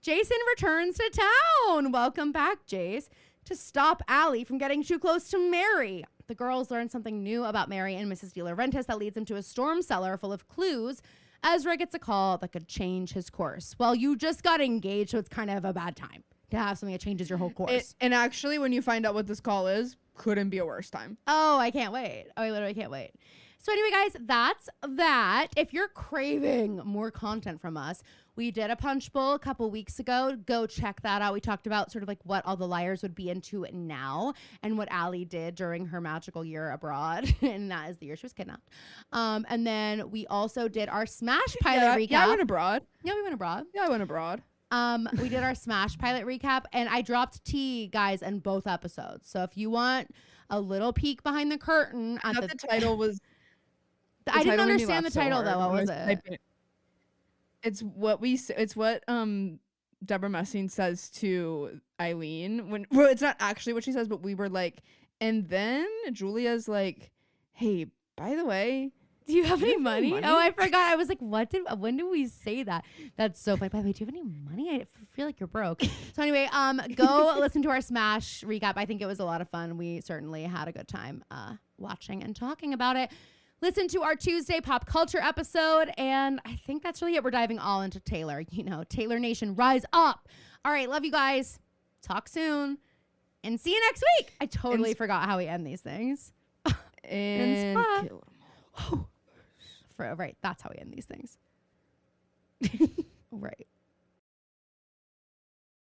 Jason returns to town. Welcome back, Jace. To stop Allie from getting too close to Mary. The girls learn something new about Mary and Mrs. De Laurentiis that leads them to a storm cellar full of clues. Ezra gets a call that could change his course. Well, you just got engaged, so it's kind of a bad time to have something that changes your whole course. And actually, when you find out what this call is, couldn't be a worse time. Oh, I can't wait. Oh, I literally can't wait. So anyway, guys, that's that. If you're craving more content from us, we did a punch bowl a couple weeks ago. Go check that out. We talked about sort of like what all the liars would be into now and what Allie did during her magical year abroad. And that is the year she was kidnapped. And then we also did our Smash pilot recap. Yeah, I went abroad. Yeah, we went abroad. Yeah, I went abroad. We did our Smash pilot recap, and I dropped tea, guys, in both episodes. So if you want a little peek behind the curtain, I thought the title was. I didn't understand the title though. What was it? It's what Deborah Messing says to Eileen well, it's not actually what she says, but we were like, and then Julia's like, "Hey, by the way, do you have any money?" Oh, I forgot. I was like, when did we say that? That's so funny. By the way, do you have any money? I feel like you're broke. So anyway, go listen to our Smash recap. I think it was a lot of fun. We certainly had a good time watching and talking about it. Listen to our Tuesday pop culture episode, and I think that's really it. We're diving all into Taylor. Taylor Nation, rise up. All right, love you guys. Talk soon, and see you next week. I totally forgot how we end these things. And kill 'em. Right, that's how we end these things. Right.